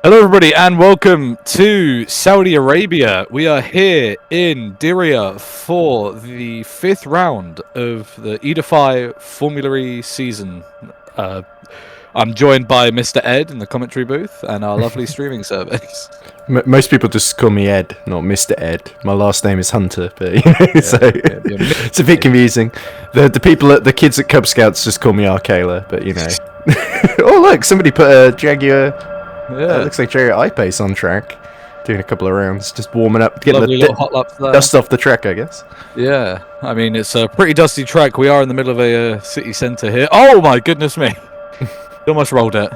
Hello everybody and welcome to Saudi Arabia. We are here in Diriyah for the 5th round of the eDIFY formulary season. I'm joined by Mr. Ed in the commentary booth and our lovely streaming service. Most people just call me Ed, not Mr. Ed. My last name is Hunter, but it's a bit confusing. The kids at Cub Scouts just call me Arkayla, but oh look, somebody put a Jaguar. Yeah, looks like Jaguar I-Pace on track, doing a couple of rounds, just warming up, getting the hot laps there. Dust off the track, I guess. Yeah, I mean it's a pretty dusty track. We are in the middle of a city centre here. Oh my goodness me! Almost rolled it.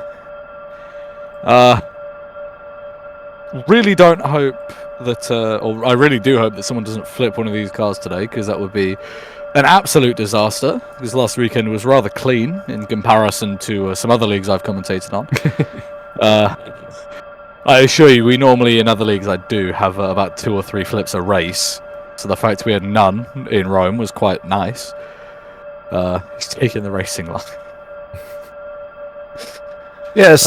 Really don't hope that, or I really do hope that someone doesn't flip one of these cars today, because that would be an absolute disaster. Because last weekend was rather clean in comparison to some other leagues I've commentated on. I assure you, we normally in other leagues I do have about 2 or 3 flips a race. So the fact we had none in Rome was quite nice. He's taking the racing line. Yes,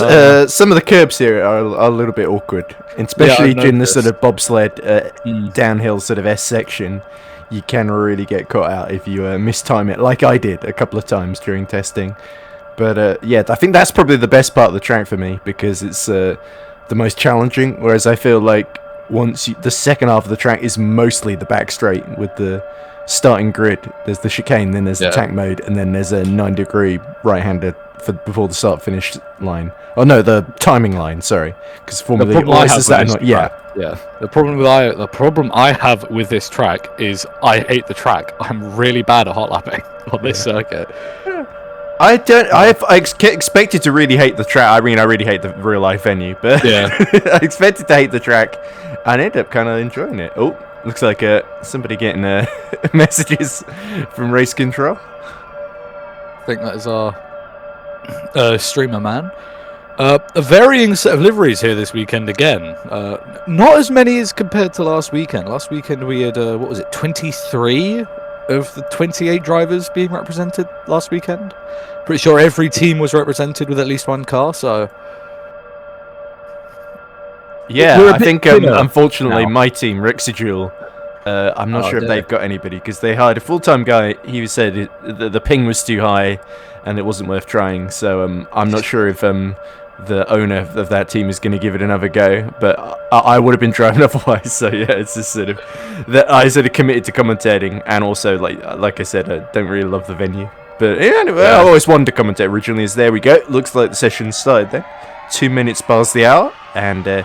some of the curbs here are a little bit awkward, especially during the sort of bobsled downhill sort of S section. You can really get caught out if you mistime it, like I did a couple of times during testing. But yeah, I think that's probably the best part of the track for me, because it's the most challenging. Whereas I feel like the second half of the track is mostly the back straight with the starting grid. There's the chicane, then there's the tank mode, and then there's a 9-degree right-hander before the start-finish line. Oh no, the timing line. Sorry, because formally The problem I have with this track is I hate the track. I'm really bad at hot lapping on this circuit. I expected to really hate the track. I mean, I really hate the real life venue, but I expected to hate the track, and I ended up kind of enjoying it. Oh, looks like somebody getting messages from race control. I think that is our streamer man. A varying set of liveries here this weekend again. Not as many as compared to last weekend. Last weekend we had 23 of the 28 drivers being represented last weekend. Pretty sure every team was represented with at least one car, so... Yeah, I think, unfortunately, my team, Rexaduel, I'm not sure if they've got anybody, because they hired a full-time guy. He said the ping was too high, and it wasn't worth trying, so I'm not sure if the owner of that team is going to give it another go, but I would have been driving otherwise. So yeah, it's just sort of that I sort of committed to commentating, and also like I said, I don't really love the venue, but anyway, I always wanted to commentate originally. As there we go, looks like the session started there. 2 minutes past the hour, and the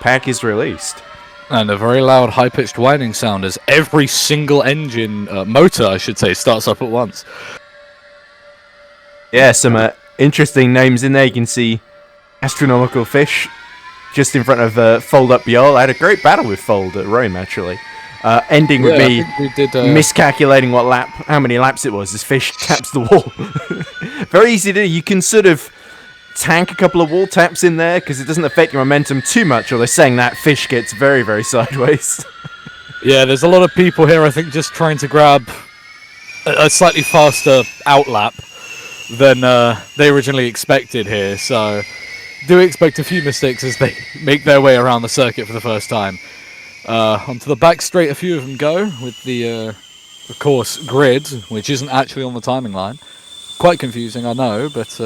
pack is released. And a very loud, high-pitched whining sound as every single engine, motor I should say, starts up at once. Yeah, some interesting names in there. You can see Astronomical Fish just in front of Fold Up Biol. I had a great battle with Fold at Rome, actually. Ending with me miscalculating how many laps it was as Fish taps the wall. Very easy to do. You can sort of tank a couple of wall taps in there because it doesn't affect your momentum too much, although saying that, Fish gets very, very sideways. Yeah, there's a lot of people here, I think, just trying to grab a slightly faster outlap than they originally expected here, so do expect a few mistakes as they make their way around the circuit for the first time. Onto the back straight a few of them go with the of course grid, which isn't actually on the timing line. Quite confusing, I know, but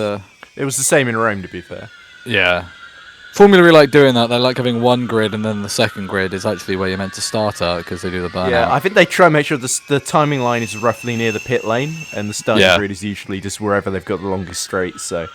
it was the same in Rome, to be fair. Yeah, Formula really like doing that. They like having one grid, and then the second grid is actually where you're meant to start at, because they do the burnout. Yeah, I think they try and make sure the timing line is roughly near the pit lane, and the starting grid is usually just wherever they've got the longest straight. So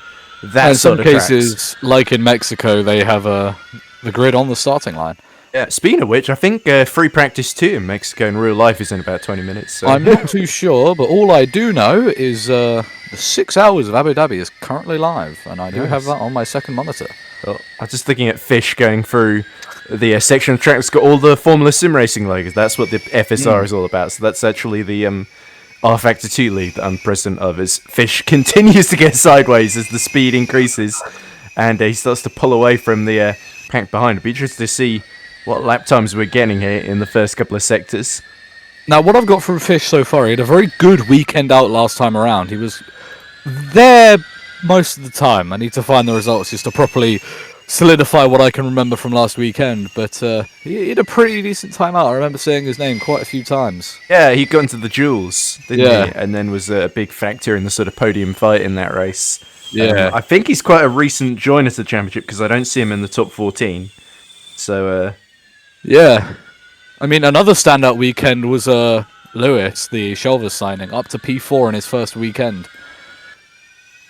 that in some cases, like in Mexico, they have the grid on the starting line. Yeah, speaking of which, I think free practice 2 in Mexico in real life is in about 20 minutes. So. I'm not too sure, but all I do know is the 6 hours of Abu Dhabi is currently live, and I do have that on my second monitor. Well, I was just looking at Fish going through the section of track that's got all the Formula Sim Racing logos. That's what the FSR is all about. So that's actually the R Factor 2 league that I'm president of, as Fish continues to get sideways as the speed increases, and he starts to pull away from the pack behind. It'd be interesting to see what lap times we're getting here in the first couple of sectors. Now, what I've got from Fish so far, he had a very good weekend out last time around. He was there most of the time. I need to find the results just to properly solidify what I can remember from last weekend. But he had a pretty decent time out. I remember saying his name quite a few times. Yeah, he got into the Duels, didn't he? And then was a big factor in the sort of podium fight in that race. Yeah. I think he's quite a recent joiner to the championship because I don't see him in the top 14. So, yeah. I mean, another standout weekend was Lewis, the Shoulders signing, up to P4 in his first weekend.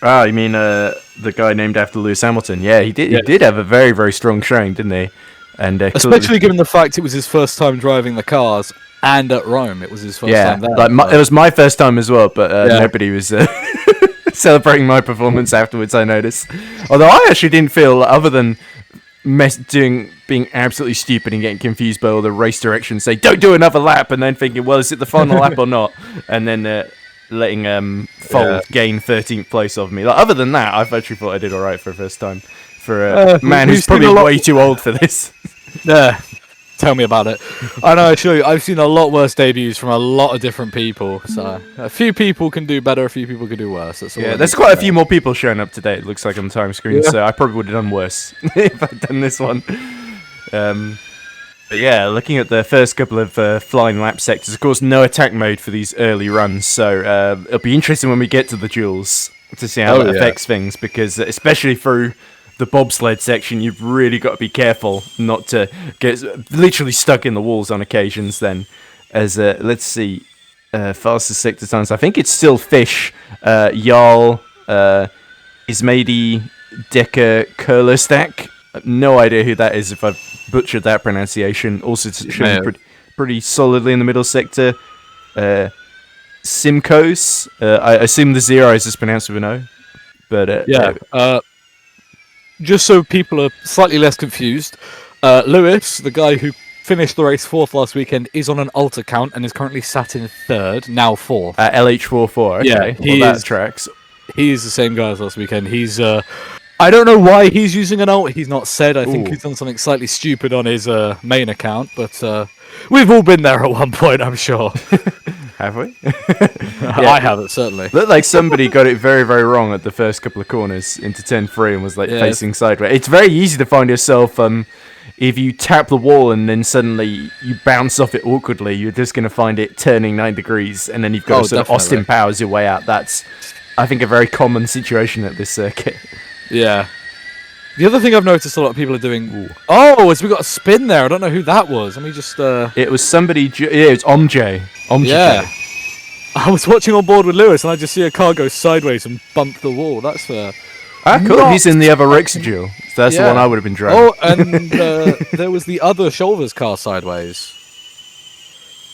Ah, you mean the guy named after Lewis Hamilton? Yeah, he did. Yeah. He did have a very, very strong showing, didn't he? And especially given the fact it was his first time driving the cars, and at Rome, it was his first time there. Like it was my first time as well, but nobody was celebrating my performance afterwards. I noticed. Although I actually didn't feel, other than being absolutely stupid and getting confused by all the race directions, say don't do another lap, and then thinking, well, is it the final lap or not? And then letting Fold gain 13th place of me. Like, other than that, I've actually thought I did all right for the first time. For a man who's probably way too old for this. Yeah, tell me about it. I know, sure. I've seen a lot worse debuts from a lot of different people. So a few people can do better, a few people can do worse. That's all. Yeah, there's quite a few more people showing up today. It looks like on the time screen. So I probably would have done worse if I'd done this one. But yeah, looking at the first couple of flying lap sectors, of course, no attack mode for these early runs. So it'll be interesting when we get to the duels to see how that affects things, because especially through the bobsled section, you've really got to be careful not to get literally stuck in the walls on occasions. Then, as let's see, fastest sector times. I think it's still Fish, Jarl, Ismaidi, Decker, Kurlerstack. No idea who that is if I've butchered that pronunciation. Also showing pretty solidly in the middle sector. Simcoes. I assume the zero is just pronounced with an O. But just so people are slightly less confused, Lewis, the guy who finished the race 4th last weekend, is on an alt account and is currently sat in 3rd, now 4th. LH44, okay. Yeah, that tracks. He's the same guy as last weekend. He's I don't know why he's using an alt. He's not said. I think he's done something slightly stupid on his main account, but we've all been there at one point, I'm sure. Have we? I haven't, certainly. Looked like somebody got it very, very wrong at the first couple of corners into 10-3 and was like facing sideways. It's very easy to find yourself, if you tap the wall and then suddenly you bounce off it awkwardly, you're just going to find it turning 9 degrees, and then you've got to sort of Austin Powers your way out. That's, I think, a very common situation at this circuit. Yeah. The other thing I've noticed a lot of people are doing... Oh, as we got a spin there. I don't know who that was. Let me just... It was somebody... Yeah, it was Omj. Yeah. I was watching on board with Lewis and I just see a car go sideways and bump the wall. That's... cool. He's in the other Rexagil. So that's the one I would have been driving. Oh, and there was the other Shoulders car sideways.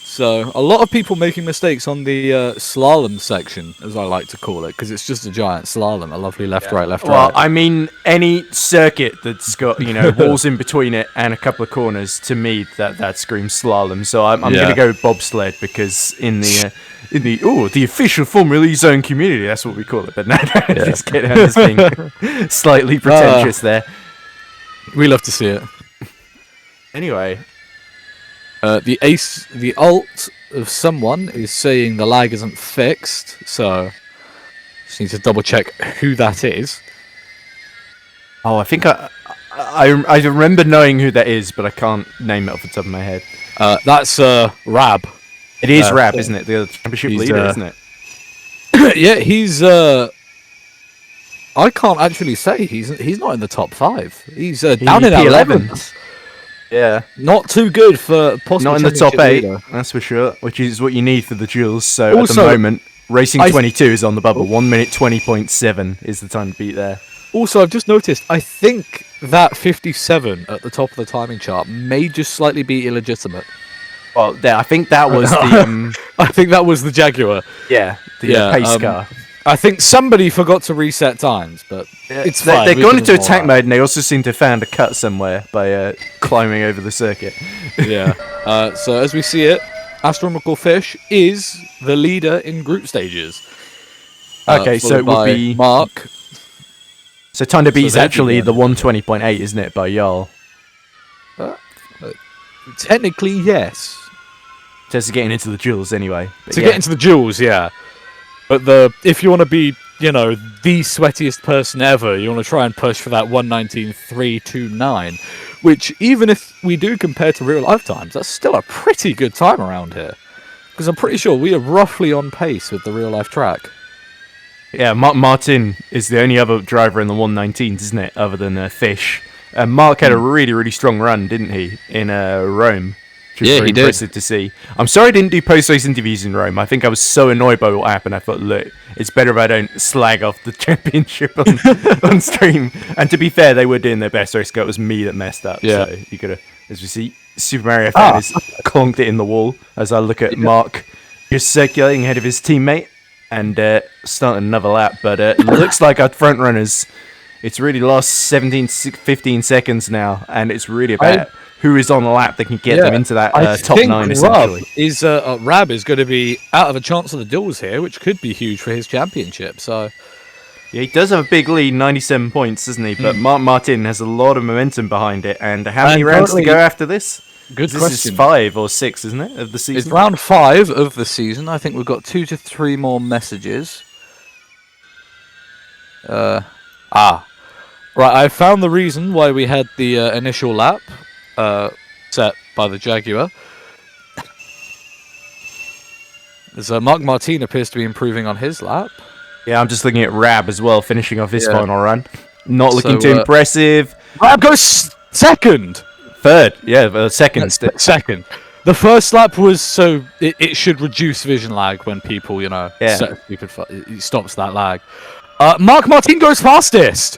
So, a lot of people making mistakes on the slalom section, as I like to call it, because it's just a giant slalom, a lovely left-right, left-right. Well, I mean, any circuit that's got, walls in between it and a couple of corners, to me, that screams slalom. So I'm going to go with bobsled, because in the official Formula E Zone community, that's what we call it. But no, just kidding, I'm just being slightly pretentious there. We love to see it. Anyway... the alt of someone is saying the lag isn't fixed, so just need to double check who that is. Oh, I think I remember knowing who that is, but I can't name it off the top of my head. That's Rab. It is Rab, isn't it? The championship leader, isn't it? Yeah, he's. I can't actually say he's not in the top 5. He's down in 11th. Yeah, not too good for possible. Not in the top 8, that's for sure. Which is what you need for the duels. So also, at the moment, Racing 22 is on the bubble. 1 minute 20.7 is the time to beat there. Also, I've just noticed. I think that 57 at the top of the timing chart may just slightly be illegitimate. Well, yeah, I think that was the. I think that was the Jaguar. Yeah, the pace car. I think somebody forgot to reset times, but it's fine. They're going into attack mode, and they also seem to have found a cut somewhere by climbing over the circuit. Yeah. So as we see it, Astronomical Fish is the leader in group stages. Okay, so it would be Mark. So Thunder B is actually the 120.8, isn't it, by Jarl? Technically, yes. Just getting into the duels anyway. Get into the duels, yeah. But if you want to be you know, the sweatiest person ever, you want to try and push for that 1:19.329, which, even if we do compare to real life times, that's still a pretty good time around here. Because I'm pretty sure we are roughly on pace with the real life track. Yeah, Martin is the only other driver in the 119s, isn't it, other than Fish. Mark had a really strong run, didn't he, in Rome? Which was very impressive to see. I'm sorry I didn't do post-race interviews in Rome. I think I was so annoyed by what happened. I thought, look, it's better if I don't slag off the championship on stream. And to be fair, they were doing their best race. It was me that messed up. Yeah. So you could have, as we see, Super Mario fan has conked it in the wall. As I look at Mark just circulating ahead of his teammate and starting another lap. But it looks like our front runners, it's really lost 15 seconds now. And it's really about who is on the lap that can get them into that top 9, essentially. Rab is going to be out of a chance of the duels here, which could be huge for his championship. So, yeah, he does have a big lead, 97 points, doesn't he? But Mark Martin has a lot of momentum behind it. And how many rounds to go after this? Good question. This is 5 or 6, isn't it, of the season? It's round 5 of the season. I think we've got 2 to 3 more messages. Right, I found the reason why we had the initial lap set by the Jaguar. As Mark Martin appears to be improving on his lap. Yeah, I'm just looking at Rab as well, finishing off his final run. Not looking too impressive. Rab goes second! Third, yeah, second. Second. The first lap was so it should reduce vision lag when people, you know, set stupid. It stops that lag. Mark Martin goes fastest,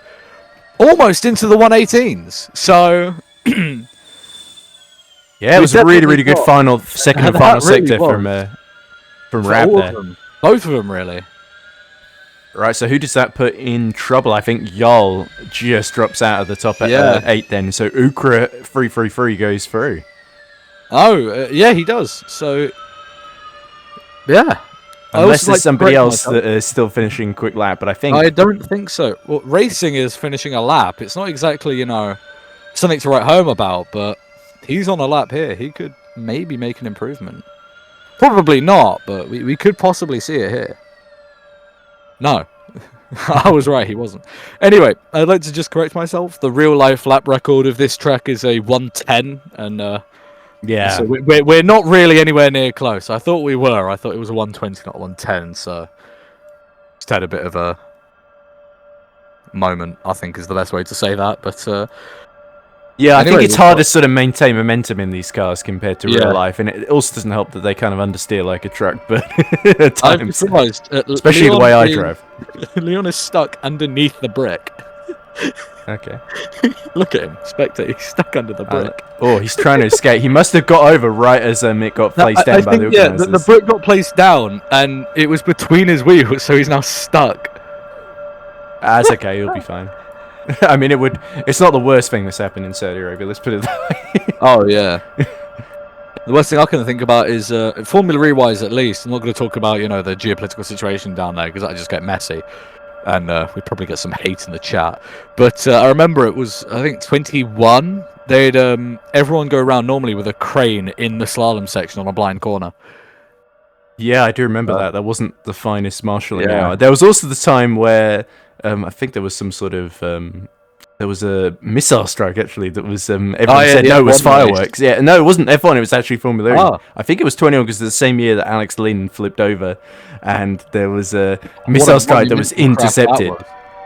almost into the 118s. So, yeah, it was a really good second and final sector from Rab there. Both of them, really. Right, so who does that put in trouble? I think Yal just drops out of the top at 8 then. So Ukra 333 goes through. Oh, yeah, he does. So, yeah. Unless there's somebody else that is still finishing quick lap, but I don't think so. Well, racing is finishing a lap. It's not exactly, you know, something to write home about, but he's on a lap here. He could maybe make an improvement. Probably not, but we could possibly see it here. No. I was right, he wasn't. Anyway, I'd like to just correct myself. The real-life lap record of this track is a 110, and yeah, so we're not really anywhere near close. I thought we were. I thought it was a 120, not 110, so just had a bit of a moment, I think is the best way to say that, but yeah, I think it's hard to sort of maintain momentum in these cars compared to real life, and it also doesn't help that they kind of understeer like a truck, but at times, especially the way I drive. Leon is stuck underneath the brick. Okay. Look at him, spectate. He's stuck under the brick. Oh, he's trying to escape. He must have got over right as it got placed down by the organisers. Yeah, the brick got placed down, and it was between his wheels, so he's now stuck. That's okay. He'll be fine. I mean, it's not the worst thing that's happened in Saudi Arabia. Let's put it that way. Oh yeah. The worst thing I can think about is Formula E-wise, at least. I'm not going to talk about, you know, the geopolitical situation down there because that just get messy, and we'd probably get some hate in the chat. But I remember it was, I think, 21. They'd everyone go around normally with a crane in the slalom section on a blind corner. Yeah, I do remember that. That wasn't the finest marshalling hour. There was also the time where I think there was some sort of there was a missile strike actually that was everyone said no, it was fireworks. Yeah, no, it wasn't F1. It was actually Formula E. I think it was 21 because it's the same year that Alex Lynn flipped over, and there was a missile strike that was intercepted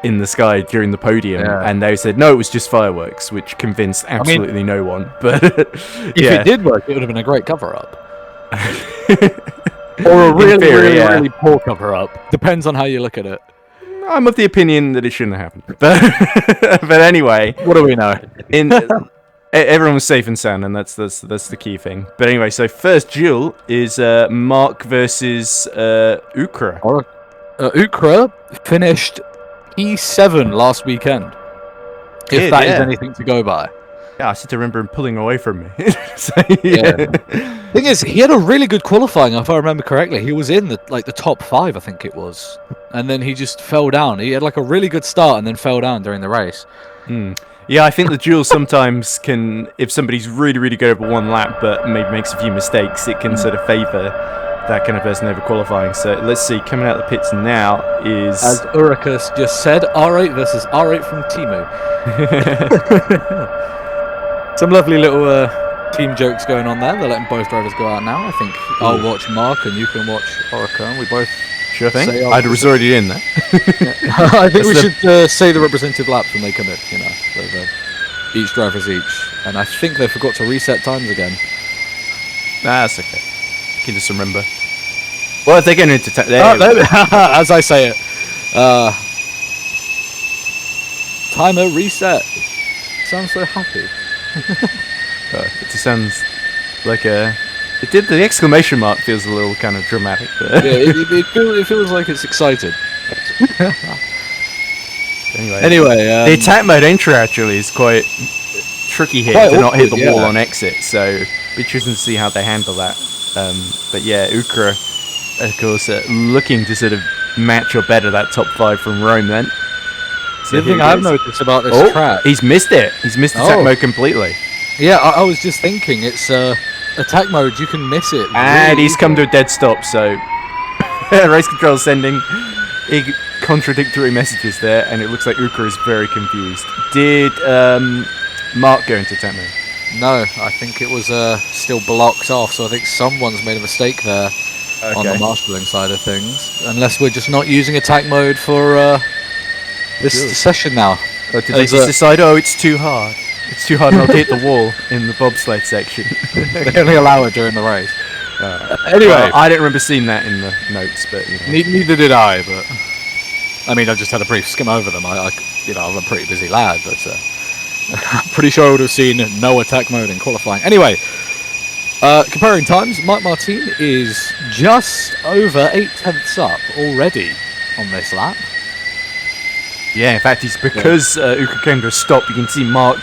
in the sky during the podium, and they said no, it was just fireworks, which convinced absolutely no one. But if it did work, it would have been a great cover-up. Or a really poor cover-up. Depends on how you look at it. I'm of the opinion that it shouldn't have happened. But anyway, what do we know? Everyone was safe and sound, and that's the key thing. But anyway, so first duel is Mark versus Ukra. Ukra finished E7 last weekend. If that is anything to go by. Yeah, I seem to remember him pulling away from me. So, Thing is, he had a really good qualifying, if I remember correctly. He was in the top 5, I think it was, and then he just fell down. He had like a really good start and then fell down during the race. Yeah, I think the duel sometimes can, if somebody's really good over one lap but maybe makes a few mistakes, it can sort of favour that kind of person over qualifying. So let's see, coming out the pits now is... As Uricus just said, R8 versus R8 from Timu. Some lovely little team jokes going on there. They're letting both drivers go out now. I think I'll watch Mark and you can watch Orica, and we both... Sure thing. I was already in there. I think we should say the representative laps when they come in, you know. Each driver's each. And I think they forgot to reset times again. Nah, that's okay. You can just remember. Well, if they're getting into... as I say it. Timer reset. Sounds so happy. It just sounds like a... The exclamation mark feels a little kind of dramatic. But yeah, it feels like it's excited. Anyway, the attack mode intro actually is quite tricky here to not hit the wall on exit, so be interesting to see how they handle that. But yeah, Ukra, of course, looking to sort of match or better that top 5 from Rome then. So the thing I've noticed about this track... He's missed it. He's missed attack mode completely. Yeah, I was just thinking, it's attack mode, you can miss it. And he's come to a dead stop, so race control sending contradictory messages there, and it looks like Ukra is very confused. Did Mark go into attack mode? No, I think it was still blocked off, so I think someone's made a mistake there on the marshalling side of things. Unless we're just not using attack mode for this session now. Or did they just decide, it's too hard? It's too hard not to hit the wall in the bobsled section. They only allow it during the race. Anyway, I didn't remember seeing that in the notes, but you know. Neither did I. But I mean, I just had a brief skim over them. I'm a pretty busy lad, but I'm pretty sure I would have seen no attack mode in qualifying. Anyway, comparing times, Mike Martin is just over 8/10 up already on this lap. Yeah, in fact, it's because Ukra came to a stop. You can see Mark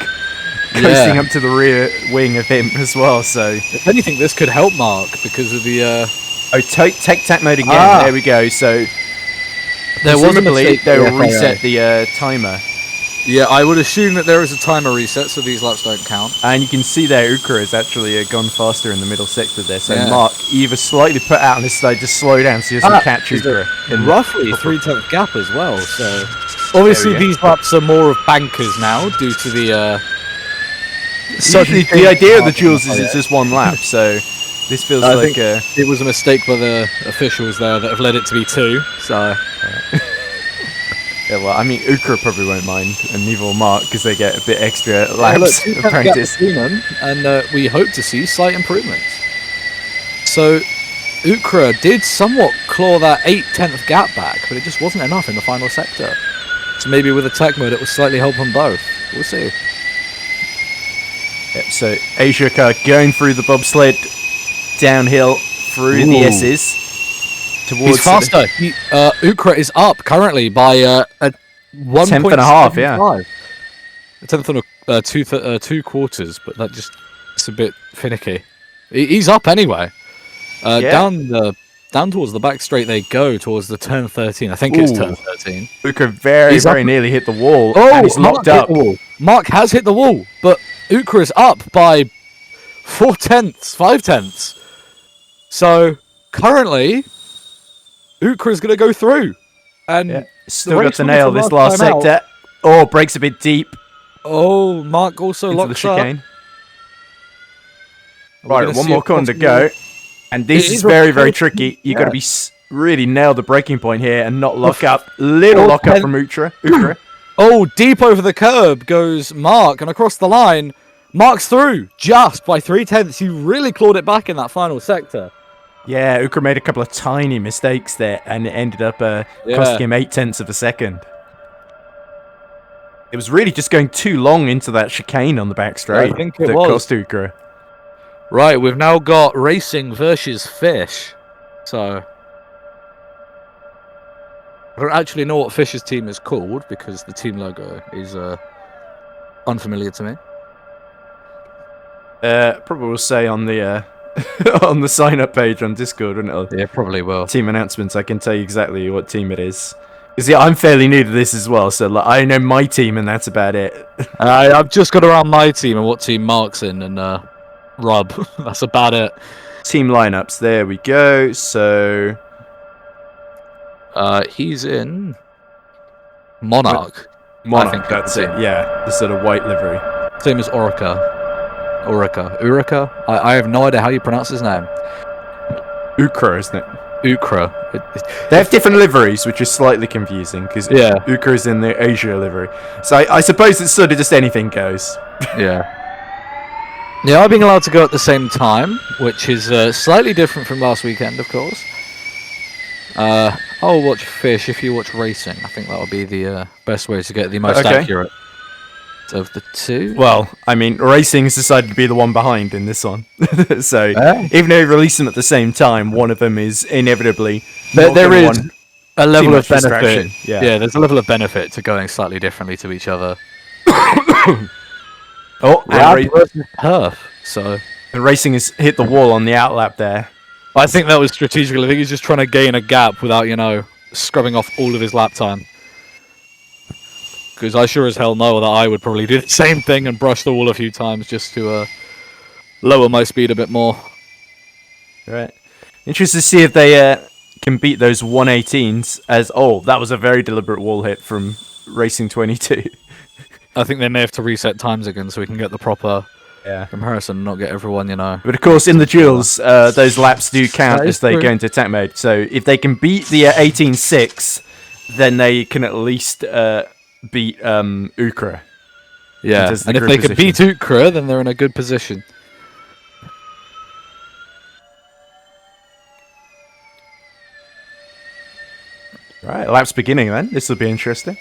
coasting up to the rear wing of him as well. So, if anything, this could help Mark because of the. Take attack mode again. There we go. So, there was a mistake. They will reset the timer. Yeah, I would assume that there is a timer reset, so these laps don't count. And you can see there, Ukra has actually gone faster in the middle sector there. So Mark either slightly put out on his side to slow down so he doesn't catch Ukra. Roughly 3/10 gap as well. So obviously these laps are more of bankers now due to the. The idea of the duels is it's just one lap, so this feels like it was a mistake by the officials there that have led it to be 2. So. Yeah, well, I mean, Ukra probably won't mind, and neither will Mark, because they get a bit extra laps of practice. Them, and we hope to see slight improvements. So, Ukra did somewhat claw that 8/10 gap back, but it just wasn't enough in the final sector. So maybe with attack mode, it will slightly help them both. We'll see. Yep, so Asia car going through the bobsled, downhill, through the S's. He's faster. Ukra is up currently by a 1.5, yeah. A tenth on 2 quarters, but that just it's a bit finicky. He's up anyway. Down towards the back straight they go towards the turn 13. I think it's turn 13. Ukra very nearly hit the wall. And he's locked up. Mark has hit the wall, but Ukra is up by 5/10. So currently. Ukra is going to go through. And still got to nail this last sector. Breaks a bit deep. Mark also into locks the chicane. Up. Right, one more corner to go. And this is very tricky. You've got to be really nail the breaking point here and not lock up. Little lock up from Ukra. Deep over the curb goes Mark. And across the line, Mark's through just by 3/10. He really clawed it back in that final sector. Yeah, Ukra made a couple of tiny mistakes there, and it ended up costing him 8/10 of a second. It was really just going too long into that chicane on the back straight that cost Ukra. Right, we've now got racing versus fish. So I don't actually know what Fish's team is called because the team logo is unfamiliar to me. Probably will say on the on the sign-up page on Discord, wouldn't it? Yeah, probably will. Team announcements, I can tell you exactly what team it is. Because I'm fairly new to this as well, so like, I know my team and that's about it. I've just got around my team and what team Mark's in, and Rob. That's about it. Team lineups. There we go. So, he's in Monarch. Monarch. That's it. Yeah, the sort of white livery. Same as Orica. I have no idea how you pronounce his name. Ukra, isn't it? Ukra. They have different liveries, which is slightly confusing because Ukra is in the Asia livery. So I suppose it's sort of just anything goes. Yeah. They are being allowed to go at the same time, which is slightly different from last weekend, of course. I'll watch Fish if you watch Racing. I think that would be the best way to get the most accurate of the two. Well, I mean, Racing's decided to be the one behind in this one. So, even though they release them at the same time, one of them is inevitably... There is a level of benefit. Distraction. Yeah, there's a level of benefit to going slightly differently to each other. and Perf, so... And Racing has hit the wall on the outlap there. I think that was strategical. I think he's just trying to gain a gap without, scrubbing off all of his lap time. Because I sure as hell know that I would probably do the same thing and brush the wall a few times just to lower my speed a bit more. Right. Interested to see if they can beat those 118s as... Oh, that was a very deliberate wall hit from Racing 22. I think they may have to reset times again so we can get the proper comparison and not get everyone, But of course, in the duels, those laps do count as they go into attack mode. So if they can beat the 18.6, then they can at least... beat Ukra. Yeah, and if they could beat Ukra, then they're in a good position. Right, lap's beginning then. This will be interesting.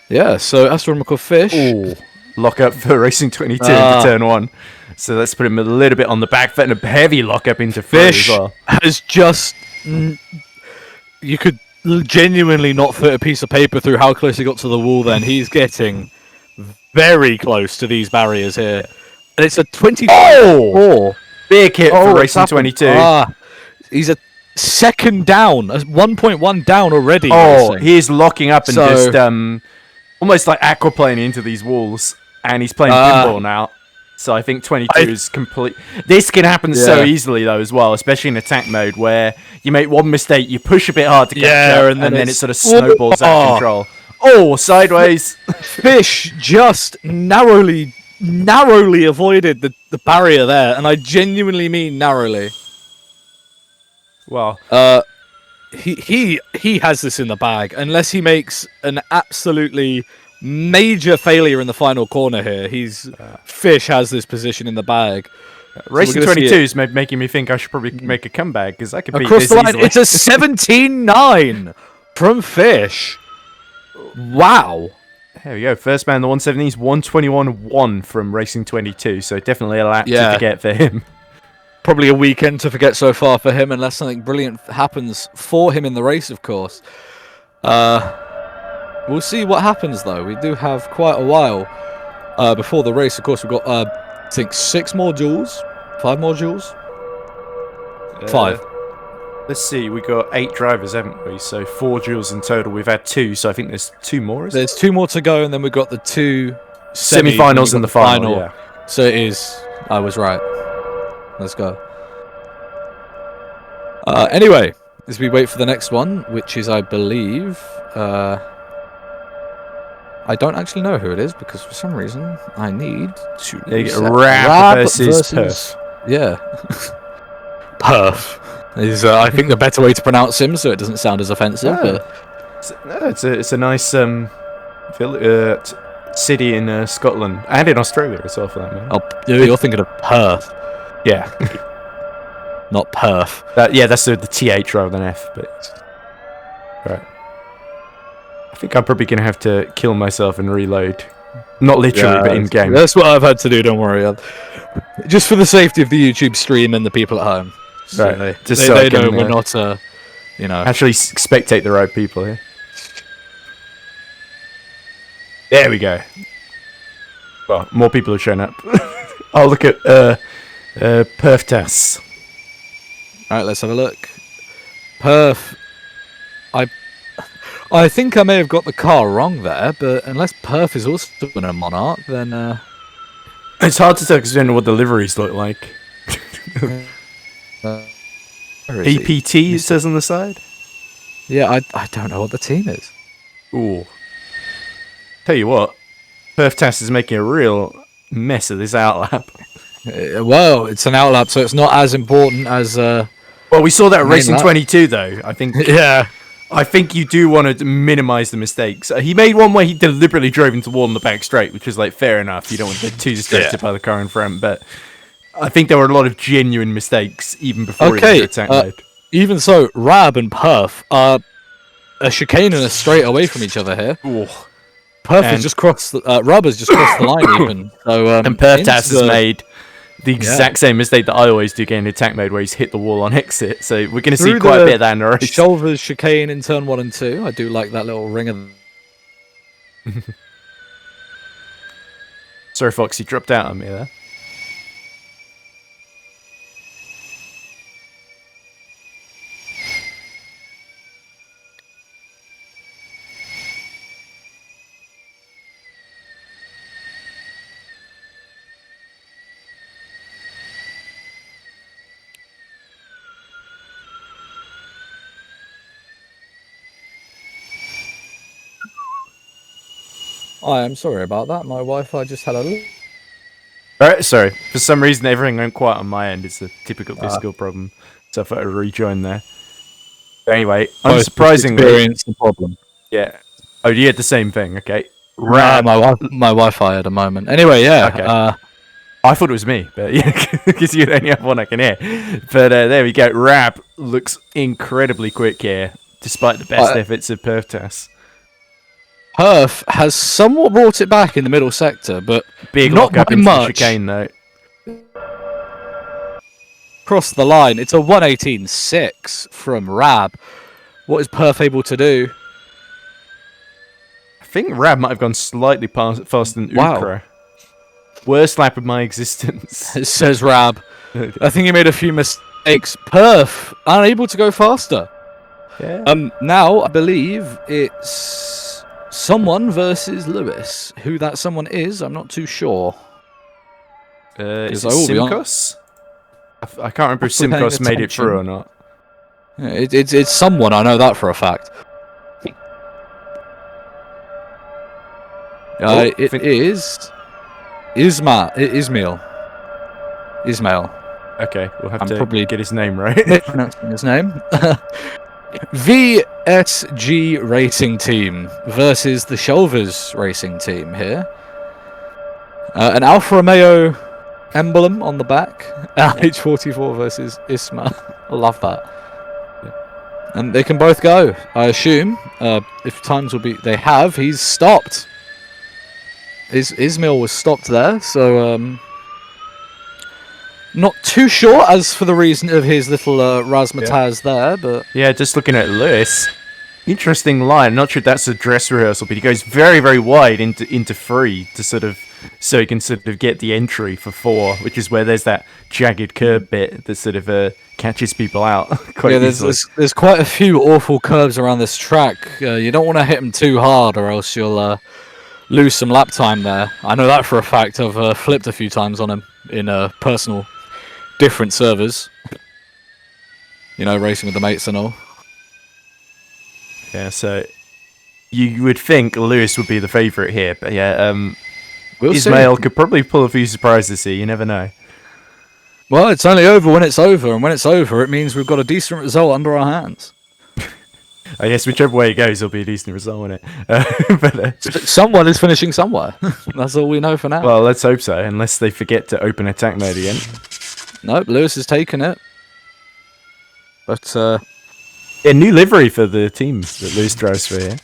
Yeah, so Astronomical Fish. Ooh, lock up for Racing 22 into turn 1. So let's put him a little bit on the back foot and a heavy lock up into Fish as well. Has just... You could genuinely not fit a piece of paper through how close he got to the wall then. He's getting very close to these barriers here. And it's a 24. Big hit for Racing 22. He's a second down, 1.1 down already. He's locking up and just almost like aquaplaning into these walls. And he's playing pinball now. So I think 22 is complete. This can happen so easily though as well, especially in attack mode where you make one mistake, you push a bit hard to catch up, and then it sort of snowballs out of control. Oh, sideways. Fish just narrowly avoided the barrier there, and I genuinely mean narrowly. Well, he has this in the bag unless he makes an absolutely major failure in the final corner here. Fish has this position in the bag. Racing 22 is making me think I should probably make a comeback because I could beat across this the line. easily. It's a 17-9 from Fish. Wow. There we go. First man, the 170s, 121-1 from Racing 22. So definitely a lap to forget for him. Probably a weekend to forget so far for him, unless something brilliant happens for him in the race, of course. We'll see what happens, though. We do have quite a while before the race. Of course, we've got, I think, 5 more duels. 5. Let's see. We got 8 drivers, haven't we? So 4 duels in total. We've had 2, so I think there's 2 more. There's 2 more to go, and then we've got the 2 semi-finals and the final. Yeah. So it is. I was right. Let's go. Anyway, as we wait for the next one, which is, I believe, I don't actually know who it is because for some reason I need to Rap versus Perf. Yeah. Perf is I think the better way to pronounce him, so it doesn't sound as offensive. It's a nice city in Scotland and in Australia as well, for that matter. Oh, you're thinking of Perth. Yeah. Not Perth. That's the TH rather than F, but right. I think I'm probably going to have to kill myself and reload. Not literally, but in-game. That's what I've had to do, don't worry. Just for the safety of the YouTube stream and the people at home. So right. They know we're not, actually spectate the right people here. There we go. Well, more people have shown up. I'll look at Perf. Alright, let's have a look. Perf. I think I may have got the car wrong there, but unless Perf is also in a Monarch, then... It's hard to tell because we don't know what the liveries look like. Where is he? APT, it says on the side. Yeah, I don't know what the team is. Ooh. Tell you what, PerfTas is making a real mess of this outlap. Well, it's an outlap, so it's not as important as. Well, we saw that at Racing lap. 22, though. I think. Yeah. I think you do want to minimise the mistakes. He made one where he deliberately drove into the wall on the back straight, which was like fair enough. You don't want to get too distracted by the car in front, but I think there were a lot of genuine mistakes even before he went to attack mode. Even so, Rab and Perf are a chicane and a straight away from each other here. Ooh. Perf has just crossed. Rab has just crossed the line even. So and PerfTas has made the exact same mistake that I always do getting attack mode, where he's hit the wall on exit. So we're going to see quite a bit of that in the race. Shoulders chicane in turn 1 and 2. I do like that little ring of. Sorry, Fox, you dropped out on me there. I am sorry about that. My Wi-Fi just had a. Alright, sorry. For some reason, everything went quiet on my end. It's a typical Discord problem. So I thought I'd rejoin there. But anyway, unsurprisingly... the problem. Yeah. Oh, you had the same thing, okay. My Wi-Fi at a moment. Anyway, yeah. Okay. I thought it was me, but yeah, because you're the only other one I can hear. But there we go. Rab looks incredibly quick here, despite the best efforts of PerfTas. Perf has somewhat brought it back in the middle sector, but big not lock up by into much. The chicane, though. Across the line, it's a 1:18.6 from Rab. What is Perf able to do? I think Rab might have gone slightly faster than Ukra. Worst lap of my existence. It says Rab. I think he made a few mistakes. Perf unable to go faster. Yeah. Now I believe it's someone versus Lewis. Who that someone is, I'm not too sure. Is it Simcoss? I can't remember if Simcoss made it through or not. Yeah, it's someone, I know that for a fact. It is Ismail. Okay, we'll have to probably get his name right. Pronouncing his name. VSG Racing Team versus the Shoulders Racing Team here. An Alfa Romeo emblem on the back. LH44 versus Isma. I love that. And they can both go, I assume. If times will be... They have. He's stopped. Ismail was stopped there, so... Not too sure as for the reason of his little razzmatazz there, but... Yeah, just looking at Lewis. Interesting line. Not sure if that's a dress rehearsal, but he goes very, very wide into 3 to sort of... So he can sort of get the entry for 4, which is where there's that jagged curb bit that sort of catches people out quite easily. There's quite a few awful curves around this track. You don't want to hit them too hard or else you'll lose some lap time there. I know that for a fact. I've flipped a few times on him in personal... different servers, you know, racing with the mates and all. Yeah, so you would think Lewis would be the favourite here, but yeah, Ismail could probably pull a few surprises here. You never know. Well, it's only over when it's over, and when it's over, it means we've got a decent result under our hands. I guess whichever way it goes, it'll be a decent result, won't it? But, someone is finishing somewhere. That's all we know for now. Well, let's hope so, unless they forget to open attack mode again. Nope, Lewis has taken it. But, yeah, new livery for the team that Lewis drives for here.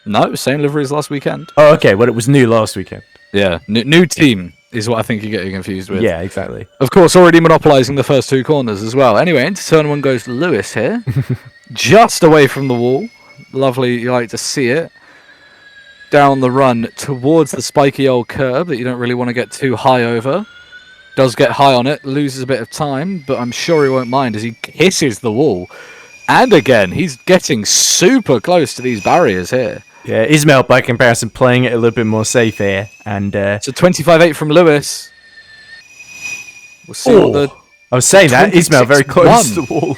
No, same livery as last weekend. Oh, okay, well, it was new last weekend. Yeah, new team is what I think you're getting confused with. Yeah, exactly. Of course, already monopolising the first 2 corners as well. Anyway, into turn 1 goes Lewis here. Just away from the wall. Lovely, you like to see it. Down the run towards the spiky old curb that you don't really want to get too high over. Does get high on it, loses a bit of time, but I'm sure he won't mind as he kisses the wall. And again, he's getting super close to these barriers here. Yeah, Ismail, by comparison, playing it a little bit more safe here. And it's a 25-8 from Lewis. We'll see what the I was saying that Ismail very close to the wall.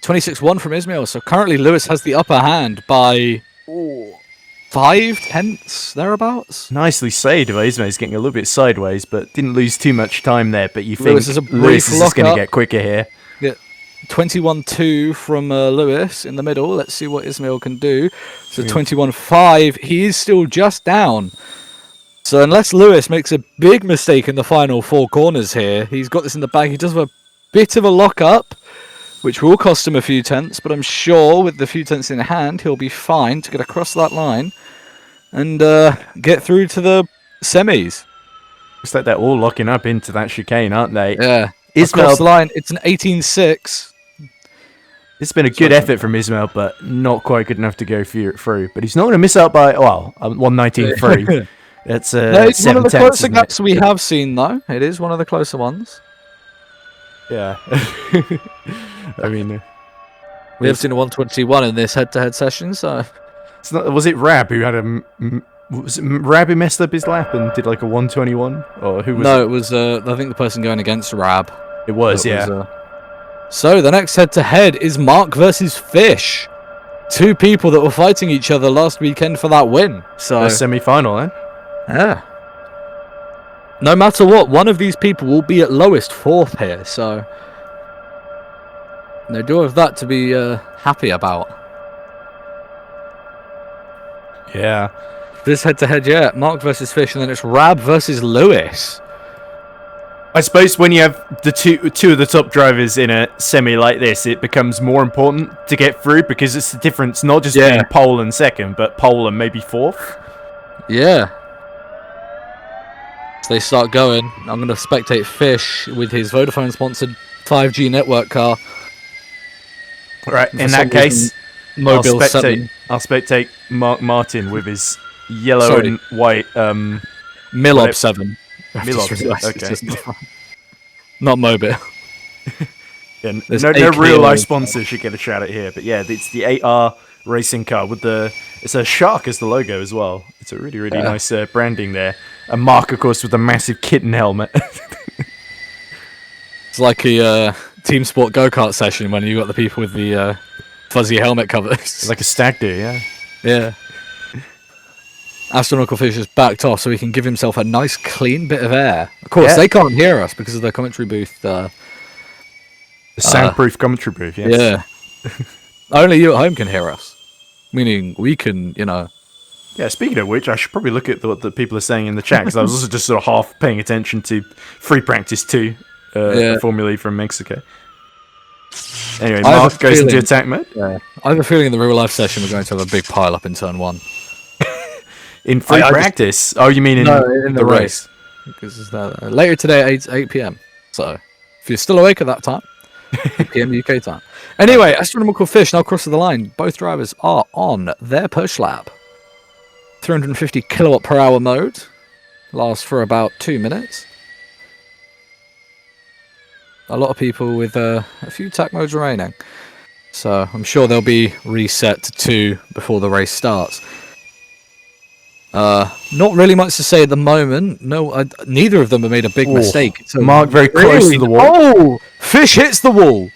26-1 from Ismail. So currently Lewis has the upper hand by 5/10 thereabouts. Nicely saved by Ismail. He's getting a little bit sideways, but didn't lose too much time there. But you think Lewis is just going to get quicker here. Yeah. 21-2 from Lewis in the middle. Let's see what Ismail can do. So 21-5. He is still just down. So unless Lewis makes a big mistake in the final 4 corners here, he's got this in the bag. He does have a bit of a lock-up, which will cost him a few tenths, but I'm sure with the few tenths in hand, he'll be fine to get across that line and get through to the semis. Looks like they're all locking up into that chicane, aren't they? Yeah. Ismail, across the line, it's an 18-6. It's been a good effort from Ismail, but not quite good enough to go through. But he's not going to miss out by, 119.3. That's it's one of the closer gaps we have seen, though. It is one of the closer ones. Yeah. I mean, we have seen a 121 in this head-to-head session, so... It's not, was it Rab who had was it Rab who messed up his lap and did like a 121? Or who was No, it was, I think the person going against Rab. It was, yeah. So, the next head-to-head is Mark versus Fish. 2 people that were fighting each other last weekend for that win. So semi-final, eh? Yeah. No matter what, one of these people will be at lowest 4th here, so... they do have that to be happy about. Yeah. This head-to-head, yeah. Mark versus Fish, and then it's Rab versus Lewis. I suppose when you have the two of the top drivers in a semi like this, it becomes more important to get through because it's the difference not just being pole and second, but pole and maybe 4th. Yeah. So they start going. I'm going to spectate Fish with his Vodafone-sponsored 5G network car. Right, in that case, I'll spectate Mark Martin with his yellow and white... Milob 7. Milob, okay. Not Mobile. Yeah, no real-life sponsor should get a shout out here, but yeah, it's the 8R racing car with it's a shark as the logo as well. It's a really, really nice branding there. And Mark, of course, with a massive kitten helmet. It's like a team sport go-kart session when you got the people with the fuzzy helmet covers. It's like a stag do, yeah. Yeah. Astronomical Fish has backed off so he can give himself a nice clean bit of air. Of course, they can't hear us because of the commentary booth. The soundproof commentary booth, yes. Yeah. Only you at home can hear us. Meaning we can, Yeah, speaking of which, I should probably look at what the people are saying in the chat because I was also just sort of half paying attention to Free Practice 2, Formula E from Mexico. Anyway, Mark goes into attack mode. Yeah. I have a feeling in the real life session we're going to have a big pile up in turn 1. In free practice? Oh, you mean in the race? Because later today at 8 p.m. So, if you're still awake at that time, 8 p.m. UK time. Anyway, Astronomical Fish now crosses the line. Both drivers are on their push lap. 350 kilowatt per hour mode. Lasts for about 2 minutes. A lot of people with a few tack modes remaining. So, I'm sure they'll be reset to 2 before the race starts. Not really much to say at the moment. No, neither of them have made a big mistake. So Mark very close to the wall. Oh! Fish hits the wall!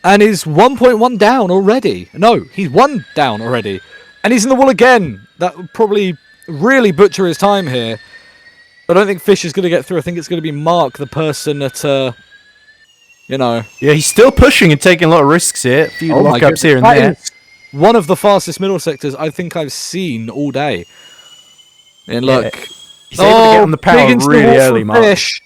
And is 1.1 down already. No, he's 1 down already. And he's in the wall again. That would probably really butcher his time here. But I don't think Fish is going to get through. I think it's going to be Mark, the person that, Yeah, he's still pushing and taking a lot of risks here. A few lockups here and there. One of the fastest middle sectors I think I've seen all day. And look, he's able to get on the power really early, Mark. Fish.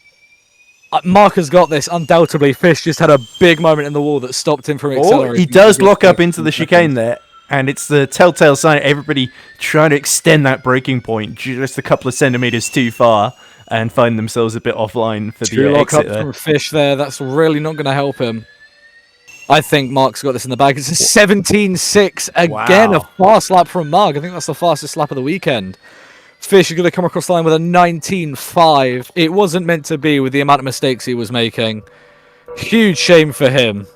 Mark has got this, undoubtedly. Fish just had a big moment in the wall that stopped him from accelerating. He does lock up into the chicane there, and it's the telltale sign of everybody trying to extend that braking point just a couple of centimeters too far and find themselves a bit offline for the exit there. From Fish there, that's really not going to help him. I think Mark's got this in the bag. It's a 17.6. Again, a fast lap from Mark. I think that's the fastest lap of the weekend. Fish is going to come across the line with a 19.5. It wasn't meant to be with the amount of mistakes he was making. Huge shame for him.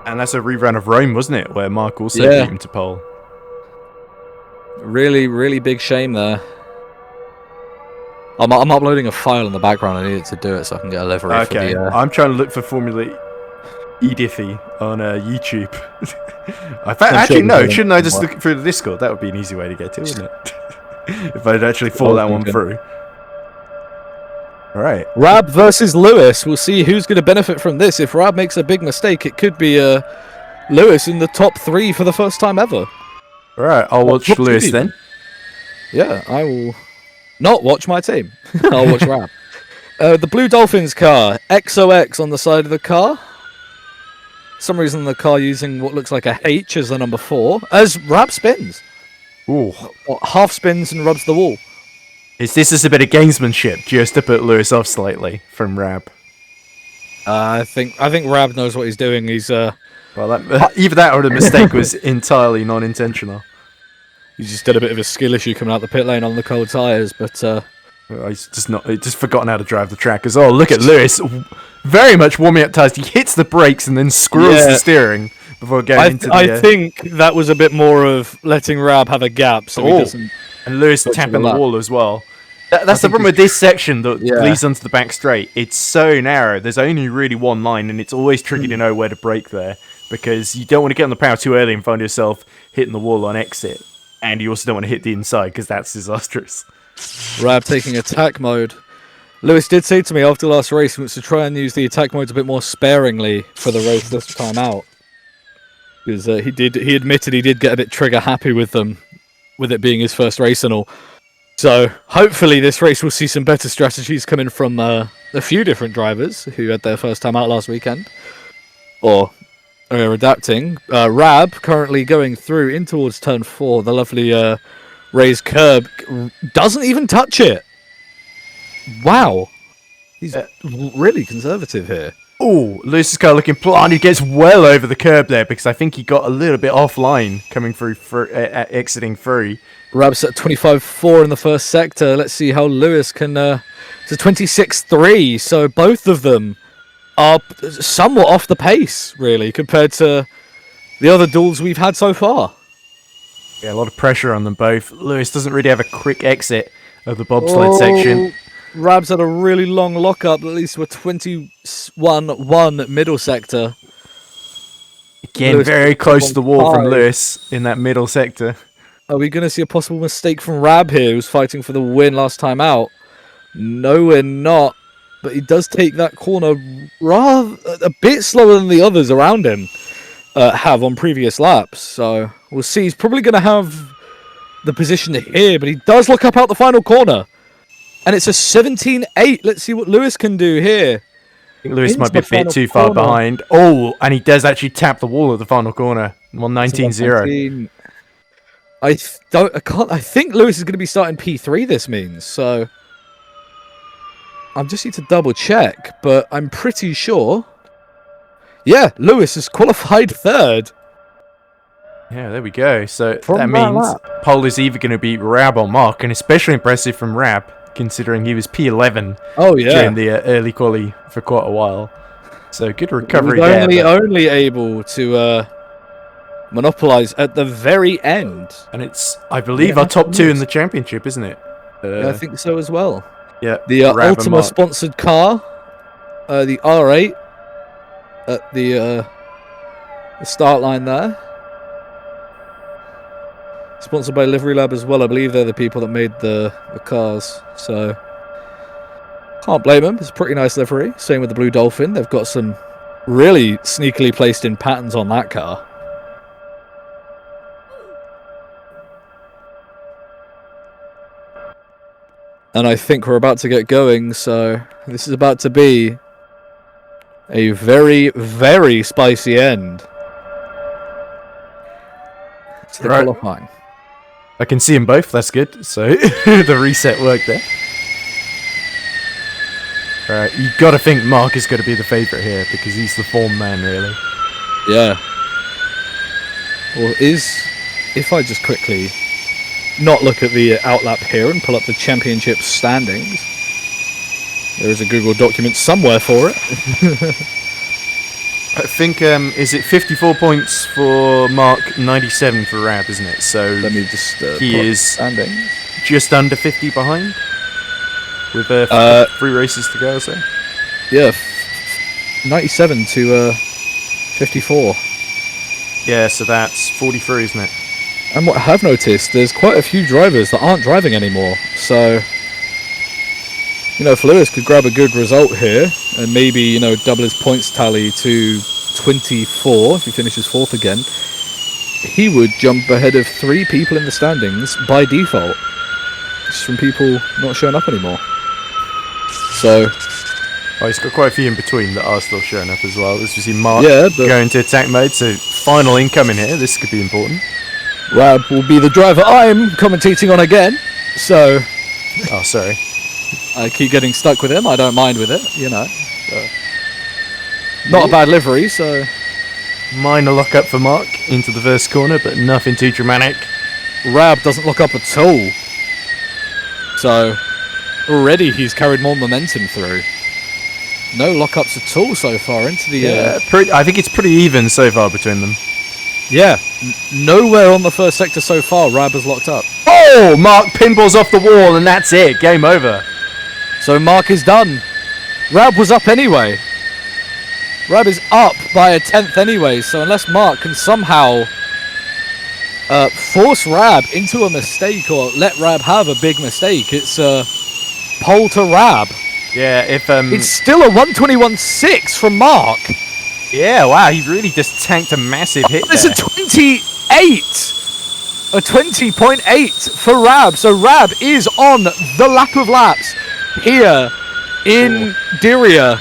And that's a rerun of Rome, wasn't it? Where Mark also beat him to pole. Really, really big shame there. I'm uploading a file in the background. I need it to do it so I can get a livery for Okay, the... I'm trying to look for Formula eDIFY on YouTube. Actually, no, shouldn't I just look through the Discord? That would be an easy way to get to, wouldn't it? If I'd actually thought that one through. Alright. Rab versus Lewis. We'll see who's going to benefit from this. If Rab makes a big mistake, it could be Lewis in the top 3 for the first time ever. Alright, I'll watch Lewis then. Yeah, I will not watch my team. I'll watch Rab. The Blue Dolphins car, XOX on the side of the car. For some reason the car using what looks like a H as the number 4, as Rab spins. Ooh. Half spins and rubs the wall. Is this just a bit of gamesmanship, just to put Lewis off slightly from Rab? I think Rab knows what he's doing. He's well, either that or the mistake was entirely non-intentional. He's just did a bit of a skill issue coming out the pit lane on the cold tyres, but he's just forgotten how to drive the track as well. Look at Lewis, very much warming up tyres. He hits the brakes and then squirrels the steering before going into the... I think that was a bit more of letting Rab have a gap so he doesn't... And Lewis tapping the wall as well. That's the problem with this section that leads onto the back straight. It's so narrow. There's only really one line, and it's always tricky to know where to brake there, because you don't want to get on the power too early and find yourself hitting the wall on exit. And you also don't want to hit the inside, because that's disastrous. Rab taking attack mode. Lewis did say to me after last race he wants to try and use the attack modes a bit more sparingly for the race this time out. Because he admitted he did get a bit trigger happy with them, with it being his first race and all. So hopefully this race will see some better strategies coming from a few different drivers who had their first time out last weekend, or are adapting. Rab currently going through in towards turn 4. The lovely raised curb doesn't even touch it. Wow, he's really conservative here. Oh, Lewis's car looking planned. He gets well over the curb there because I think he got a little bit offline coming through exiting through. Rab's at 25.4 in the first sector. Let's see how Lewis can... to 26.3, so both of them are somewhat off the pace, really, compared to the other duels we've had so far. Yeah, a lot of pressure on them both. Lewis doesn't really have a quick exit of the bobsled section. Rab's had a really long lockup, at least with 21.1 middle sector. Again, Lewis very close to the wall from Lewis in that middle sector. Are we going to see a possible mistake from Rab here, who's fighting for the win last time out? No, we're not. But he does take that corner rather a bit slower than the others around him have on previous laps. So we'll see. He's probably going to have the position here, but he does look up out the final corner. And it's a 17.8. Let's see what Lewis can do here. I think Lewis might be a bit too far behind. Oh, and he does actually tap the wall at the final corner. 119.0. I think Lewis is going to be starting P3. This means so. I just need to double check, but I'm pretty sure. Yeah, Lewis is qualified 3rd. Yeah, there we go. So that means pole is either going to be Rab or Mark, and especially impressive from Rab, considering he was P11 during the early quali for quite a while. So good recovery there. He was only able to monopolize at the very end. And it's, I believe, our top 2 in the championship, isn't it? Yeah, I think so as well. Yeah. The Ultima sponsored car, the R8, at the start line there. Sponsored by Livery Lab as well. I believe they're the people that made the cars. So can't blame them. It's a pretty nice livery. Same with the Blue Dolphin. They've got some really sneakily placed in patterns on that car. And I think we're about to get going. So this is about to be a very, very spicy end to the qualifying. I can see them both, that's good. So the reset worked there. Alright, you gotta think Mark is gonna be the favourite here because he's the form man, really. Yeah. Well, if I just quickly not look at the outlap here and pull up the championship standings. There is a Google document somewhere for it. I think, is it 54 points for Mark, 97 for Rab, isn't it? So let me just he is just under 50 behind. with 3 races to go or so. Yeah, 97 to 54. Yeah, so that's 43, isn't it? And what I have noticed, there's quite a few drivers that aren't driving anymore. So, you know, if Lewis could grab a good result here and maybe, you know, double his points tally to 24 if he finishes 4th again, he would jump ahead of 3 people in the standings by default, just from people not showing up anymore. So, oh, he's got quite a few in between that are still showing up as well. As we see Mark going to attack mode, so final incoming here. This could be important. Rab will be the driver I'm commentating on again, so... Oh, sorry. I keep getting stuck with him. I don't mind with it, you know. So. Not a bad livery, so... Minor lock up for Mark into the first corner, but nothing too dramatic. Rab doesn't lock up at all. So, already he's carried more momentum through. No lockups at all so far into the... I think it's pretty even so far between them. Yeah, nowhere on the first sector so far Rab has locked up. Oh! Mark pinballs off the wall and that's it. Game over. So Mark is done. Rab was up anyway. Rab is up by a 10th anyway, so unless Mark can somehow force Rab into a mistake or let Rab have a big mistake, it's pole to Rab. Yeah, if it's still a 121.6 from Mark. Yeah, wow, he really just tanked a massive hit there. It's a 28! A 20.8 for Rab. So Rab is on the lap of laps here in Diriyah.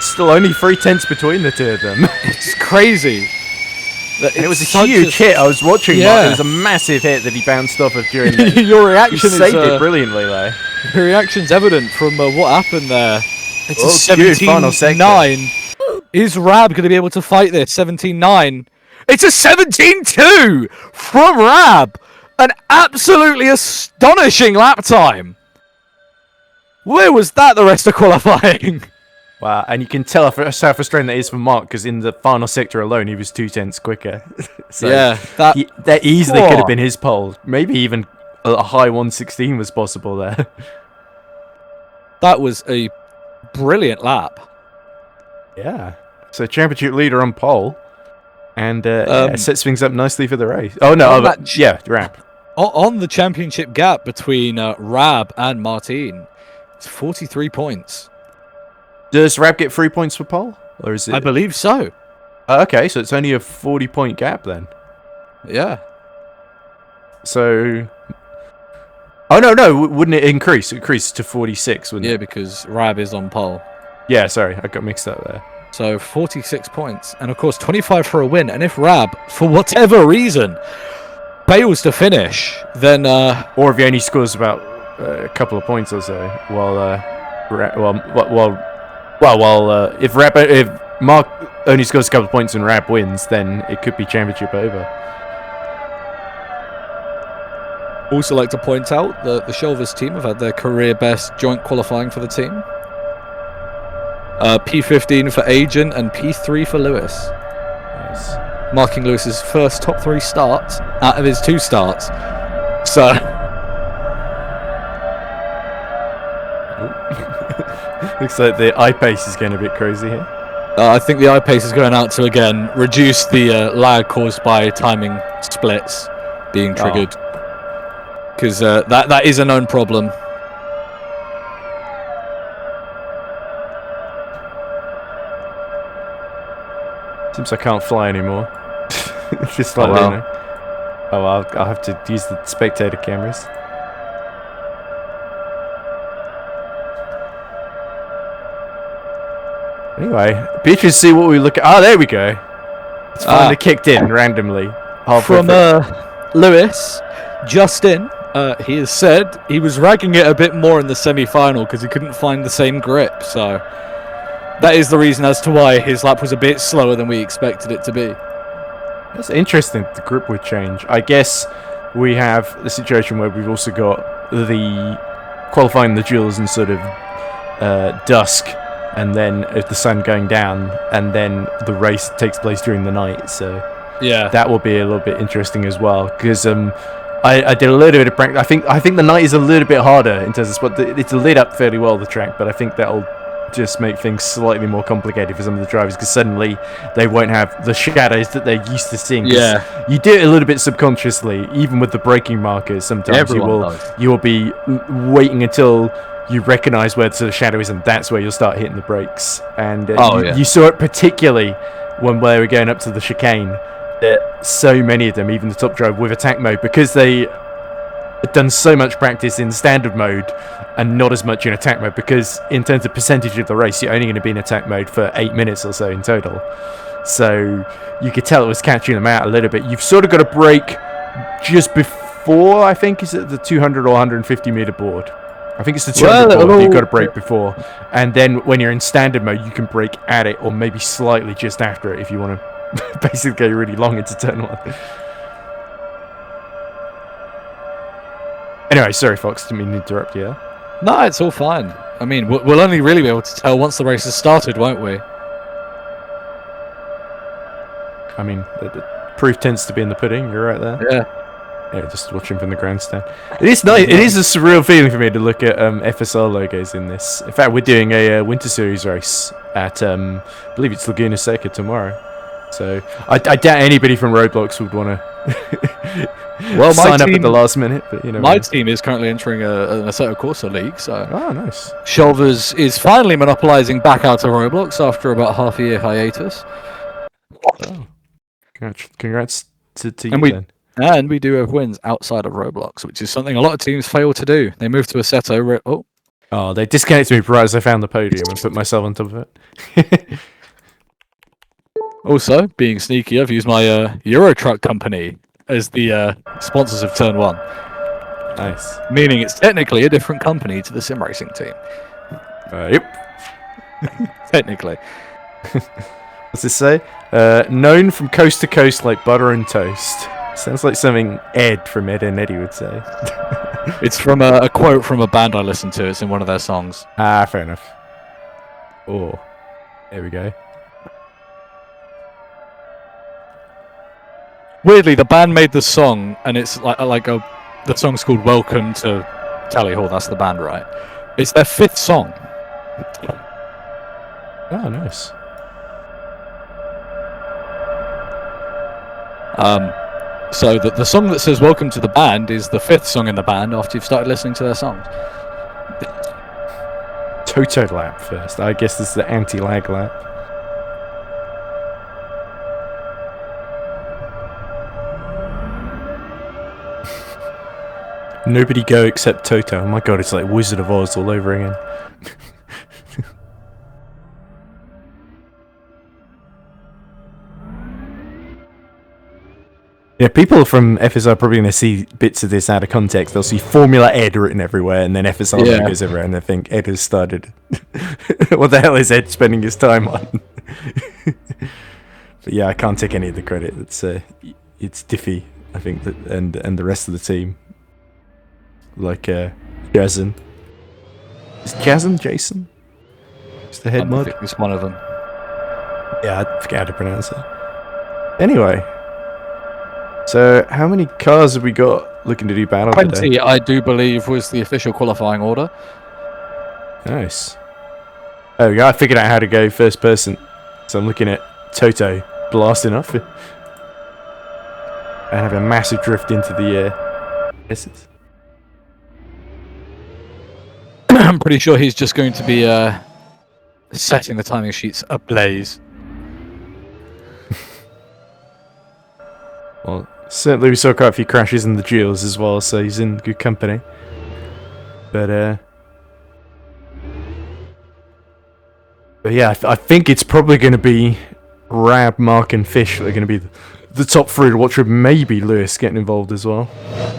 Still only 3/10 between the two of them. It's crazy. And it was a huge hit. I was watching that. It was a massive hit that he bounced off of during the... Your reaction he saved it brilliantly, though. Your reaction's evident from what happened there. It's a 17-9. Is Rab going to be able to fight this? 17-9. It's a 17-2 from Rab. An absolutely astonishing lap time. Where was that the rest of qualifying? Wow, and you can tell how frustrating that is for Mark, because in the final sector alone, he was 2/10 quicker. So yeah, that easily could have been his pole. Maybe even a high 116 was possible there. That was a brilliant lap. Yeah. So championship leader on pole, and sets things up nicely for the race. Oh no, Rab. On the championship gap between Rab and Martin, it's 43 points. Does Rab get 3 points for pole, or is it? I believe so. Okay, so it's only a 40-point gap then. Yeah. So. Oh no! Wouldn't it increase? It increases to 46, wouldn't it? Yeah, because Rab is on pole. Yeah, sorry, I got mixed up there. So 46 points, and of course 25 for a win. And if Rab, for whatever reason, fails to finish, then or if he only scores about a couple of points or so, if Mark only scores a couple of points and Rab wins, then it could be championship over. Also like to point out that the Shulvers team have had their career best joint qualifying for the team. P15 for Agent and P3 for Lewis. Nice. Marking Lewis's first top 3 starts out of his 2 starts. So... Looks like the eye pace is getting a bit crazy here. I think the eye pace is going out to, again, reduce the lag caused by timing splits being triggered. Because that is a known problem. Seems I can't fly anymore. Just like I'll have to use the spectator cameras. Anyway, be interested to see what we look at. Oh, there we go. It's finally kicked in randomly. From Lewis, Justin, he has said he was ragging it a bit more in the semi-final because he couldn't find the same grip. So that is the reason as to why his lap was a bit slower than we expected it to be. That's interesting. The grip would change. I guess we have the situation where we've also got the qualifying the duels in sort of dusk, and then if the sun going down, and then the race takes place during the night. So yeah, that will be a little bit interesting as well, because I did a little bit of practice. I think the night is a little bit harder in terms of spot. It's lit up fairly well, the track, but I think that'll just make things slightly more complicated for some of the drivers because suddenly they won't have the shadows that they're used to seeing. Yeah, you do it a little bit subconsciously, even with the braking markers. Sometimes you will be waiting until you recognise where the shadow is, and that's where you'll start hitting the brakes. And you saw it particularly when they were going up to the chicane. So many of them, even the top driver with attack mode, because they had done so much practice in standard mode and not as much in attack mode, because in terms of percentage of the race you're only going to be in attack mode for 8 minutes or so in total, so you could tell it was catching them out a little bit. You've sort of got to brake just before, I think, is it the 200 or 150 meter board? I think it's the 200 board you've got to brake before, and then when you're in standard mode you can brake at it or maybe slightly just after it if you want to basically go really long into turn 1. Anyway, sorry Fox, didn't mean to interrupt you. No, it's all fine. I mean, we'll only really be able to tell once the race has started, won't we? I mean, the proof tends to be in the pudding, you're right there. Yeah. Yeah, just watching from the grandstand. It is nice. It is a surreal feeling for me to look at FSR logos in this. In fact, we're doing a Winter Series race at, I believe it's Laguna Seca tomorrow. So I doubt anybody from Roblox would want to sign up at the last minute. But my team is currently entering an Assetto Corsa league. So nice. Shoulders is finally monopolising back out of Roblox after about half a year hiatus. Oh. Congrats to you then. And we do have wins outside of Roblox, which is something a lot of teams fail to do. They move to Assetto. They disconnected me right as I found the podium and put myself on top of it. Also, being sneaky, I've used my Euro Truck company as the sponsors of Turn 1. Nice. Meaning it's technically a different company to the sim racing team. Yep. Technically. What's this say? Known from coast to coast like butter and toast. Sounds like something Ed from Ed and Eddie would say. It's from a quote from a band I listen to. It's in one of their songs. Fair enough. Oh, there we go. Weirdly, the band made the song, and it's the song's called "Welcome to Tally Hall." That's the band, right? It's their 5th song. Oh, nice. So the song that says "Welcome to the Band" is the 5th song in the band after you've started listening to their songs. TOTO LAP first. I guess this is the anti-lag lap. Nobody go except Toto. Oh my god, it's like Wizard of Oz all over again. Yeah, people from FSR are probably going to see bits of this out of context. They'll see Formula Ed written everywhere and then FSR logos everywhere and they think Ed has started. What the hell is Ed spending his time on? But yeah, I can't take any of the credit. It's Diffie, I think, and the rest of the team. Like Jason. Is Jason Jason? Is the head mod? It's one of them. Yeah, I forget how to pronounce it. Anyway, so how many cars have we got looking to do battle 20, today? I do believe, was the official qualifying order. Nice. Oh, yeah, I figured out how to go first person. So I'm looking at Toto blasting off and have a massive drift into the S's. I'm pretty sure he's just going to be setting the timing sheets ablaze. Well, certainly we saw quite a few crashes in the duels as well, so he's in good company. But yeah, I think it's probably going to be Rab, Mark, and Fish that are going to be the top 3 to watch, with maybe Lewis getting involved as well.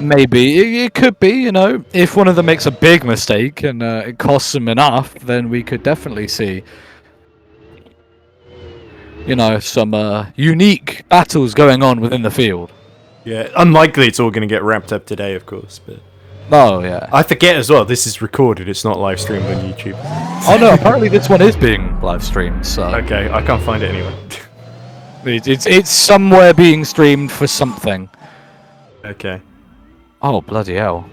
Maybe. It could be, you know. If one of them makes a big mistake and it costs them enough, then we could definitely see, you know, some unique battles going on within the field. Yeah, unlikely it's all going to get wrapped up today, of course, but... Oh, yeah. I forget as well, this is recorded, it's not live streamed on YouTube. Oh, no, apparently this one is being live streamed, so... Okay, I can't find it anyway. It's somewhere being streamed for something. Okay. Oh, bloody hell.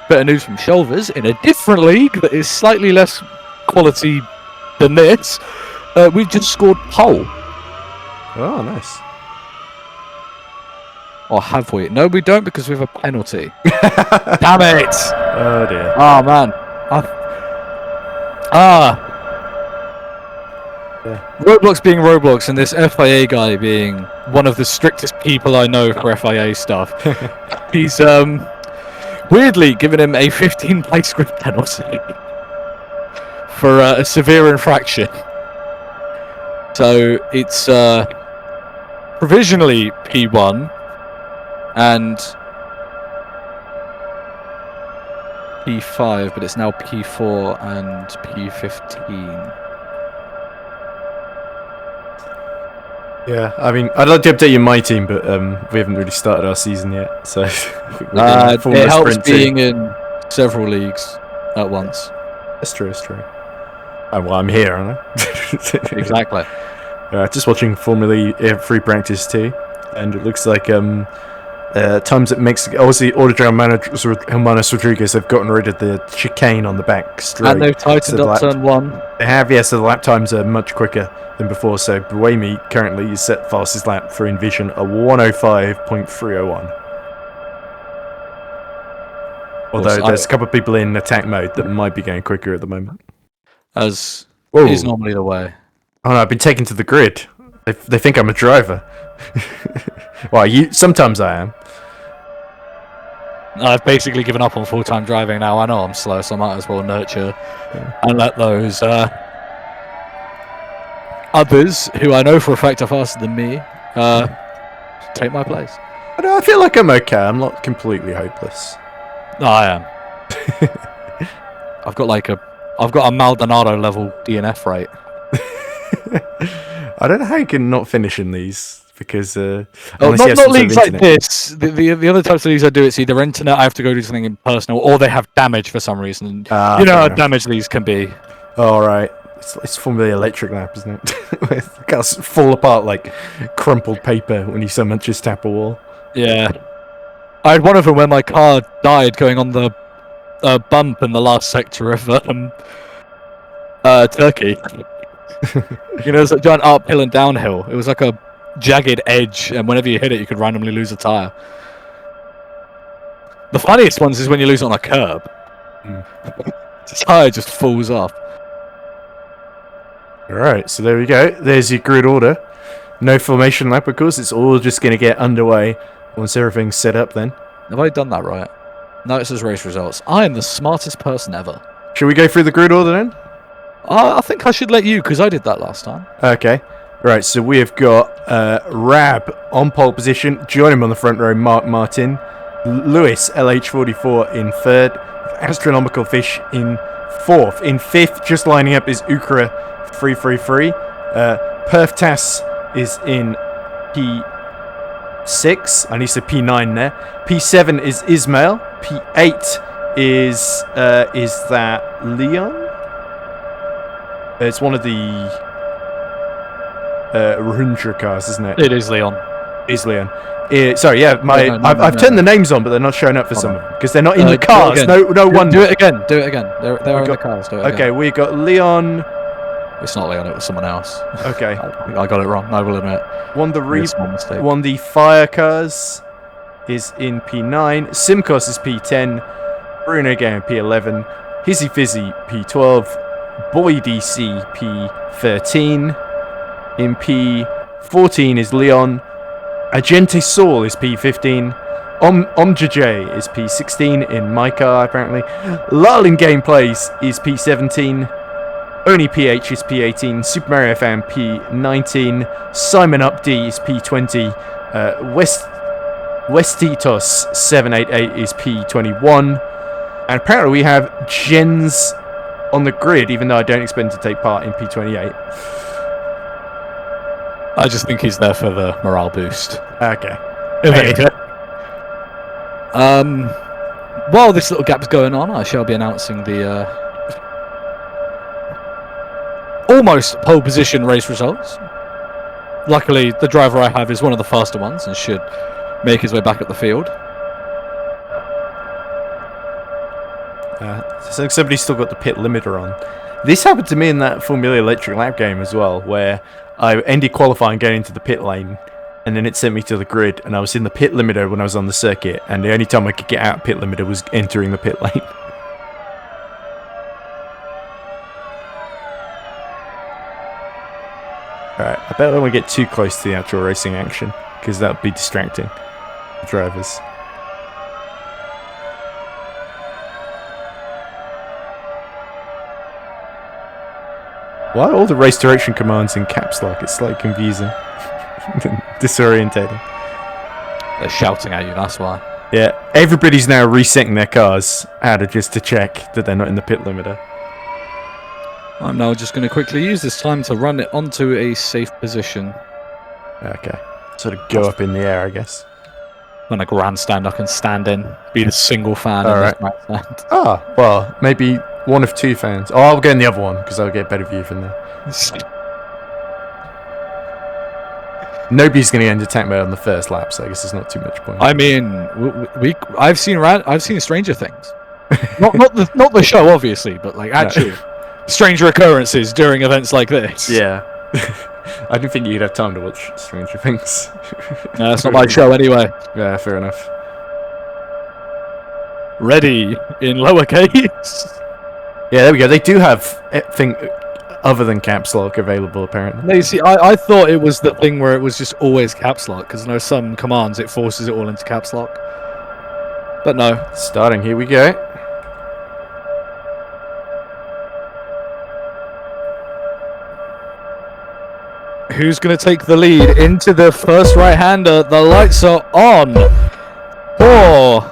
Better news from Shoulders. In a different league that is slightly less quality than this, we've just scored pole. Oh, nice. Or have we? No, we don't, because we have a penalty. Damn it! Oh, dear. Oh, man. Yeah. Roblox being Roblox, and this FIA guy being one of the strictest people I know for FIA stuff. He's, weirdly given him a 15-play script penalty for a severe infraction. So it's provisionally P1 and P5, but it's now P4 and P15. Yeah, I mean, I'd like to update you on my team, but we haven't really started our season yet, so... it helps being in several leagues at once. That's true, that's true. Oh, well, I'm here, aren't I? Exactly. Just watching Formula E free practice too, and it looks like times at Mexico, obviously Autodromo manager Hermanos Rodriguez have gotten rid of the chicane on the back straight. And they've tightened up turn 1. They have, yes, so the lap times are much quicker than before, so Buemi currently is set fastest lap for Envision, a 105.301. Although there's a couple of people in attack mode that might be going quicker at the moment. As Whoa. is normally the way. Oh no, I've been taken to the grid. They think I'm a driver. Well, sometimes I am. I've basically given up on full-time driving now. I know I'm slow, so I might as well nurture and let those others, who I know for a fact are faster than me, take my place. I feel like I'm okay. I'm not completely hopeless. No, I am. I've got a Maldonado level DNF rate. I don't know how you can not finish in these, because not leagues like this. The other types of leagues I do, it's either internet, I have to go do something impersonal, or they have damage for some reason. You know how damage these can be. Alright. It's Formula Electric Lap, isn't it? It can fall apart like crumpled paper when you so much as tap a wall. Yeah. I had one of them where my car died going on the bump in the last sector of Turkey. You know, there's a giant uphill and downhill. It was like a jagged edge, and whenever you hit it, you could randomly lose a tyre. The funniest ones is when you lose it on a curb. The tyre just falls off. Alright, so there we go. There's your grid order. No formation lap, of course. It's all just going to get underway once everything's set up then. Have I done that right? No, it says race results. I am the smartest person ever. Should we go through the grid order then? I think I should let you, because I did that last time. Okay. Right, so we have got Rab on pole position. Join him on the front row, Mark Martin. Lewis, LH44 in third. Astronomical Fish in fourth. In fifth, just lining up, is Ukra 333. Perf Tass is in P6. I need to say P9 there. P7 is Ismail. P8 is that Leon? It's one of the Rahundra cars, isn't it? It is Leon. Is Leon. Sorry, yeah. I've turned the names on, but they're not showing up for some of them because they're not in the cars. No wonder. Do it again. Do it again. They're in the cars. Do it again. Okay, we got Leon. It's not Leon. It was someone else. Okay. I got it wrong. I will admit. One the fire cars is in P9. Simcos is P10. Bruno Game P11. Hizzy Fizzy P12. Boy DC P13. In P14 is Leon. Agente Saul is P15. Omjaj is P16 in my car, apparently. Larlin Gameplays is P17. Only PH is P18. Super Mario Fan P19. Simon Upd is P20. Westitos 788 is P21. And apparently we have Jens on the grid, even though I don't expect him to take part in P28. I just think he's there for the morale boost. Okay. While this little gap's going on, I shall be announcing the almost pole position race results. Luckily, the driver I have is one of the faster ones and should make his way back up the field. So somebody's still got the pit limiter on. This happened to me in that Formula Electric Lap game as well, where I ended qualifying going into the pit lane, and then it sent me to the grid, and I was in the pit limiter when I was on the circuit, and the only time I could get out of pit limiter was entering the pit lane. Alright, I bet I don't want to get too close to the actual racing action, because that would be distracting for drivers. Why are all the race direction commands in caps lock? It's slightly confusing. Disorientating. They're shouting at you, that's why. Yeah, everybody's now resetting their cars just to check that they're not in the pit limiter. I'm now just going to quickly use this time to run it onto a safe position. Okay. Sort of go up in the air, I guess. On a grandstand I can stand in, be the single fan in this grandstand. Ah, well, maybe one of two fans. Oh, I'll go in the other one, because I'll get a better view from there. Nobody's going to get into attack mode on the first lap, so I guess there's not too much point. I mean, I've seen Stranger Things. not the show, obviously, but like actually stranger occurrences during events like this. Yeah. I didn't think you'd have time to watch Stranger Things. No, that's not my show anyway. Yeah, fair enough. Ready in lowercase. Yeah, there we go. They do have thing other than caps lock available, apparently. No, you see, I thought it was the thing where it was just always caps lock, because I know some commands it forces it all into caps lock. But no. Starting, here we go. Who's going to take the lead into the first right-hander? The lights are on for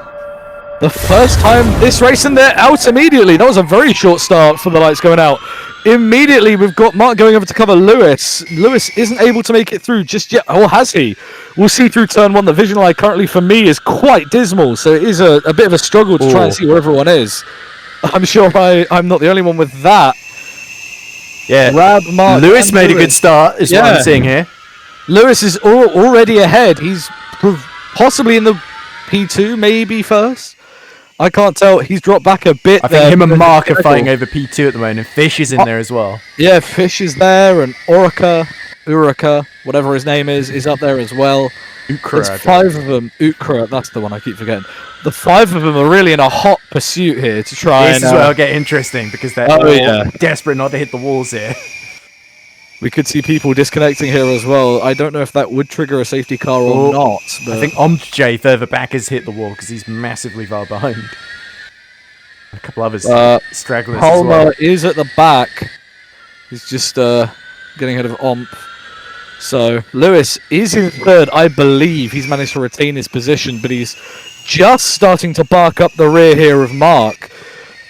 the first time this race, and they're out immediately. That was a very short start for the lights going out. Immediately, we've got Mark going over to cover Lewis. Lewis isn't able to make it through just yet, or has he? We'll see through turn one. The vision line currently for me is quite dismal, so it is a bit of a struggle to try and see where everyone is. I'm sure I'm not the only one with that. Yeah, Mark Lewis made a good start, is what I'm seeing here. Lewis is already ahead. He's possibly in the P2, maybe first. I can't tell. He's dropped back a bit. I think him and Mark are fighting over P2 at the moment. Fish is in there as well. Yeah, Fish is there, and Uraka, whatever his name is up there as well. Ukra, There's 5 of them. Ukra, that's the one I keep forgetting. The 5 of them are really in a hot pursuit here to try This is where it'll get interesting, because they're all desperate not to hit the walls here. We could see people disconnecting here as well. I don't know if that would trigger a safety car or not. But I think Omj further back has hit the wall, because he's massively far behind. A couple others stragglers Palmer as well. is at the back. He's just getting ahead of Omp. So Lewis is in third, I believe. He's managed to retain his position, but he's just starting to bark up the rear here of Mark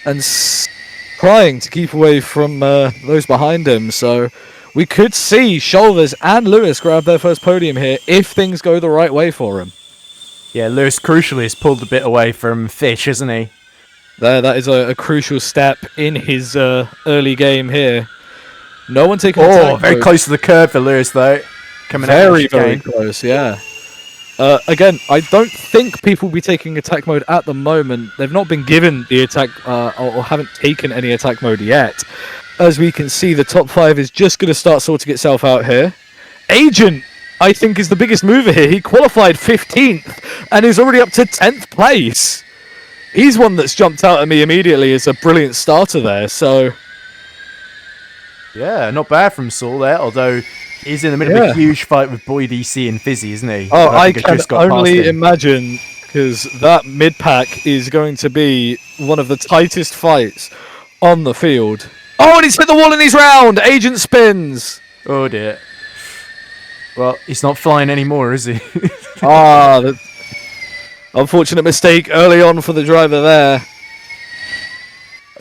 and trying to keep away from those behind him. So we could see Shoulders and Lewis grab their first podium here if things go the right way for him. Yeah, Lewis crucially has pulled a bit away from Fish, hasn't he? That is a crucial step in his early game here. No one taking very close to the curb for Lewis, though. Coming very close, yeah. Again, I don't think people will be taking attack mode at the moment. They've not been given the attack, or haven't taken any attack mode yet. As we can see, the top 5 is just going to start sorting itself out here. Agent, I think, is the biggest mover here. He qualified 15th and is already up to 10th place. He's one that's jumped out at me immediately as a brilliant starter there, so... Yeah, not bad from Saul there, although he's in the middle of a huge fight with Boy DC and Fizzy, isn't he? Oh, I can only imagine, because that mid-pack is going to be one of the tightest fights on the field. Oh, and he's hit the wall in his round! Agent spins! Oh dear. Well, he's not flying anymore, is he? The unfortunate mistake early on for the driver there.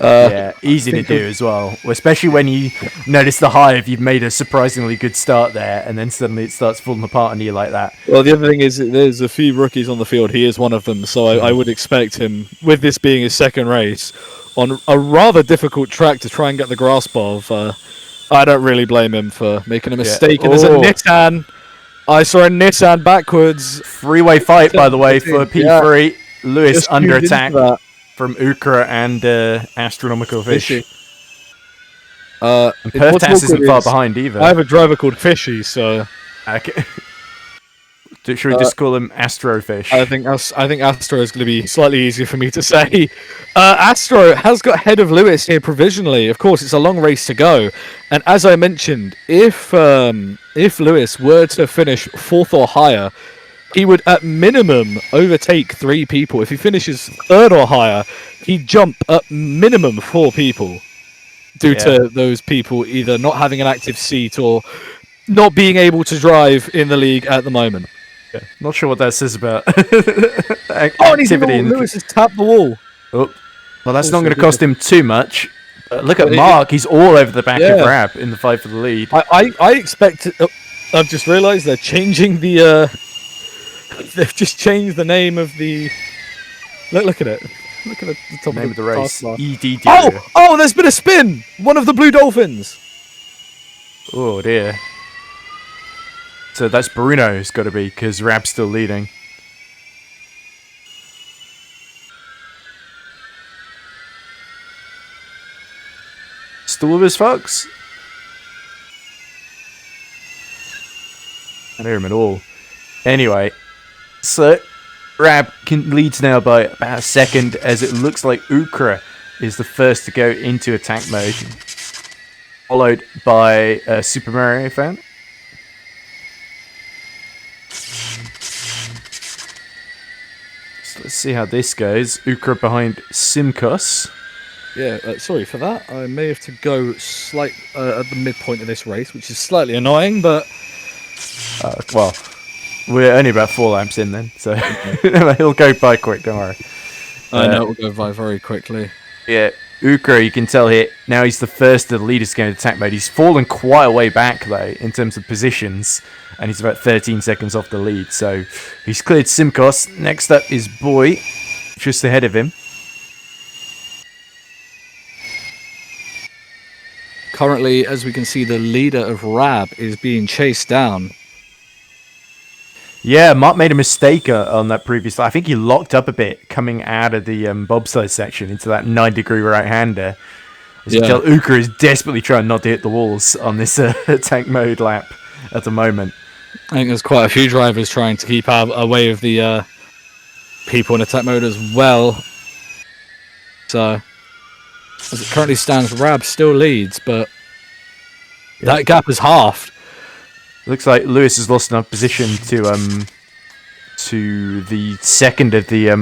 Yeah, easy to do as well. Especially when you notice the hive, you've made a surprisingly good start there, and then suddenly it starts falling apart on you like that. Well, the other thing is, there's a few rookies on the field. He is one of them, so I would expect him, with this being his second race, on a rather difficult track to try and get the grasp of. I don't really blame him for making a mistake. And there's a Nissan. I saw a Nissan backwards. Three-way fight, by the way, for P3. Lewis under attack from Ukra and Astronomical Fish. Fishy. And Perthtas isn't far behind either. I have a driver called Fishy, so... Okay. Should we just call him Astrofish? I think Astro is going to be slightly easier for me to say. Astro has got ahead of Lewis here provisionally. Of course, it's a long race to go, and as I mentioned, if Lewis were to finish 4th or higher, he would at minimum overtake 3 people. If he finishes 3rd or higher, he'd jump at minimum 4 people due to those people either not having an active seat or not being able to drive in the league at the moment. Yeah. Not sure what that says about activity. And Lewis has tapped the wall. Oh, well, that's not going to cost him too much. Look at Mark; he's all over the back of Rab in the fight for the lead. I expect. I've just realised they're changing the. They've just changed the name of the. Look at it. Look at the top name of the race. eDIFY. Oh! There's been a spin. One of the blue dolphins. Oh dear. So that's Bruno's got to be, because Rab's still leading. Still with us, folks? I don't hear him at all. Anyway, so Rab leads now by about a second, as it looks like Ukra is the first to go into attack mode, followed by Super Mario fan. Let's see how this goes. Ukra behind Simkos. Yeah, sorry for that. I may have to go at the midpoint of this race, which is slightly annoying, but... well, we're only about 4 laps in then, so he'll go by quick, don't worry. I know it will go by very quickly. Yeah, Ukra, you can tell here, now he's the first of the leaders going to attack mode. He's fallen quite a way back, though, in terms of positions, and he's about 13 seconds off the lead, so he's cleared Simkos. Next up is Boy, just ahead of him. Currently, as we can see, the leader of Rab is being chased down. Yeah, Mark made a mistake on that previous lap. I think he locked up a bit coming out of the bobsled section into that 9-degree right-hander. As you can tell, Ukra is desperately trying not to hit the walls on this tank mode lap at the moment. I think there's quite a few drivers trying to keep away of the people in attack mode as well. So, as it currently stands, Rab still leads, but that gap is halved. Looks like Lewis has lost enough position to the second of the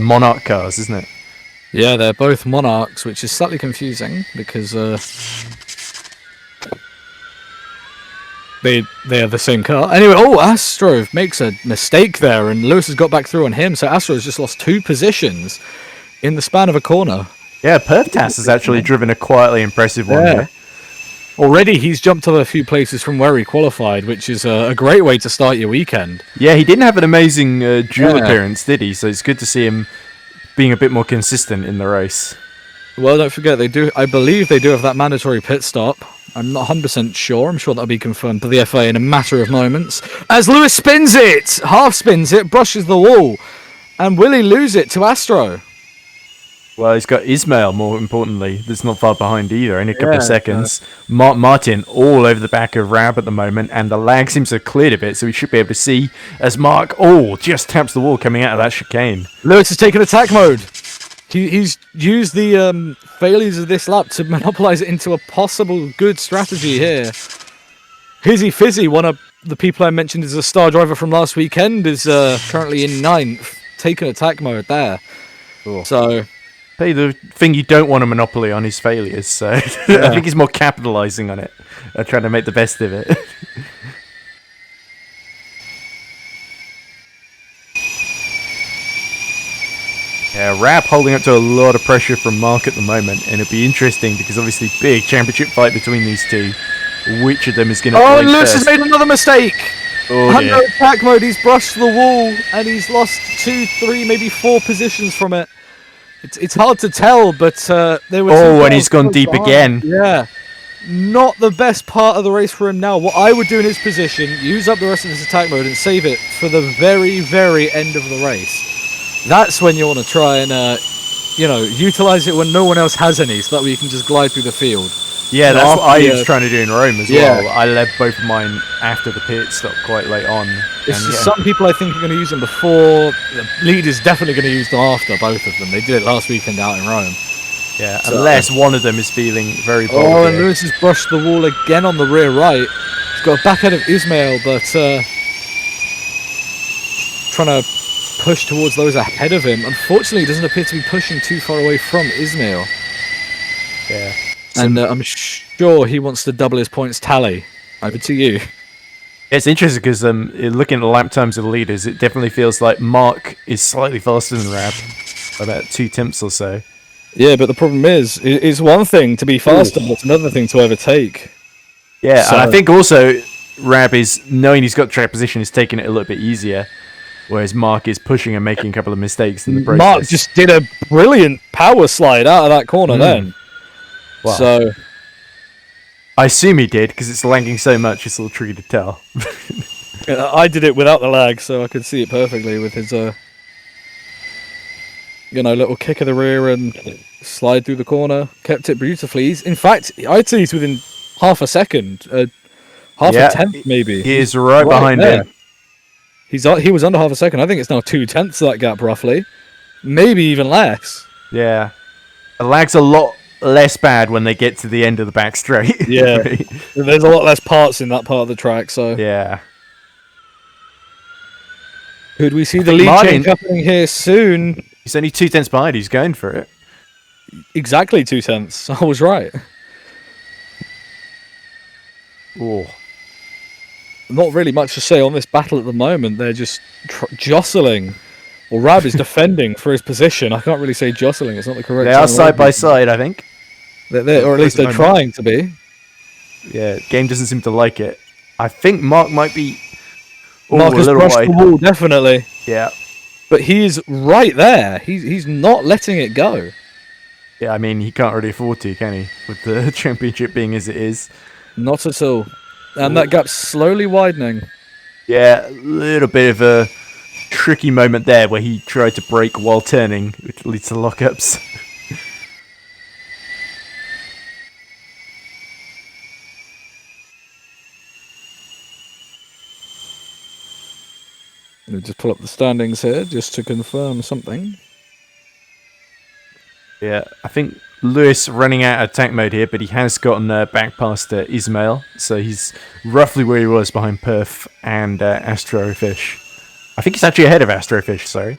Monarch cars, isn't it? Yeah, they're both Monarchs, which is slightly confusing because they are the same car. Anyway, Astro makes a mistake there, and Lewis has got back through on him, so Astro has just lost 2 positions in the span of a corner. Yeah, Perthtas has actually driven a quietly impressive one here. Already, he's jumped up a few places from where he qualified, which is a great way to start your weekend. Yeah, he didn't have an amazing duel appearance, did he? So it's good to see him being a bit more consistent in the race. Well, don't forget, I believe they do have that mandatory pit stop. I'm not 100% sure. I'm sure that'll be confirmed by the FA in a matter of moments. As Lewis spins it! Half spins it, brushes the wall. And will he lose it to Astro? Well, he's got Ismail, more importantly, that's not far behind either, in a couple of seconds. Martin all over the back of Rab at the moment, and the lag seems to have cleared a bit, so we should be able to see as Mark, just taps the wall coming out of that chicane. Lewis has taken attack mode. He's used the failures of this lap to monopolize it into a possible good strategy here. Hizzy Fizzy, one of the people I mentioned as a star driver from last weekend, is currently in 9th, taking attack mode there. Cool. So... Hey, the thing you don't want a monopoly on is failures, so I think he's more capitalizing on it, trying to make the best of it. Yeah, Rab holding up to a lot of pressure from Mark at the moment, and it'll be interesting because obviously big championship fight between these two. Which of them is going to play Lewis first? has made another mistake! Under attack mode, he's brushed the wall, and he's lost 2, 3, maybe 4 positions from it. It's hard to tell, but there was... and he's gone deep again. Yeah. Not the best part of the race for him now. What I would do in his position, use up the rest of his attack mode and save it for the very, very end of the race. that's when you want to try and, utilize it when no one else has any, so that way you can just glide through the field. Yeah, that's what I was trying to do in Rome as well. I led both of mine after the pit stop quite late on. It's just some people I think are going to use them before. The leader's definitely going to use them after, both of them. They did it last weekend out in Rome. Yeah, so, unless one of them is feeling very bold. Oh, and Lewis has brushed the wall again on the rear right. He's got a back head of Ismail, but trying to push towards those ahead of him. Unfortunately, he doesn't appear to be pushing too far away from Ismail. Yeah. And I'm sure he wants to double his points tally. Over to you. It's interesting because looking at the lap times of the leaders, it definitely feels like Mark is slightly faster than Rab, about 2 tenths or so. Yeah, but the problem is, it's one thing to be faster, but it's another thing to overtake. Yeah, so, and I think also Rab is, knowing he's got track position, is taking it a little bit easier, whereas Mark is pushing and making a couple of mistakes in the process. Mark just did a brilliant power slide out of that corner then. Wow. So I assume he did, because it's lagging so much, it's a little tricky to tell. I did it without the lag, so I could see it perfectly with his, little kick of the rear and slide through the corner. Kept it beautifully. In fact, I'd say he's within half a second, half a tenth maybe. He is right behind him. He was under half a second. I think it's now 2 tenths of that gap, roughly. Maybe even less. Yeah. The lag's a lot less bad when they get to the end of the back straight. Yeah. There's a lot less parts in that part of the track, so. Yeah. Could we see the lead change happening here soon? He's only 2 tenths behind. He's going for it. Exactly 2 tenths. I was right. Oh. Not really much to say on this battle at the moment. They're just jostling. Well, Rab is defending for his position. I can't really say jostling. It's not the correct. They are side by side, I think. Or at least they're trying to be. Yeah, game doesn't seem to like it. I think Mark might be. Mark has brushed the wall, definitely. Yeah. But he's right there. He's not letting it go. Yeah, I mean, he can't really afford to, can he? With the championship being as it is. Not at all. And that gap's slowly widening. Yeah, a little bit of a tricky moment there where he tried to brake while turning, which leads to lockups. We'll just pull up the standings here just to confirm something. Yeah, I think Lewis running out of attack mode here, but he has gotten back past Ismail, so he's roughly where he was behind Perf and Astrofish. I think he's actually ahead of Astrofish, sorry.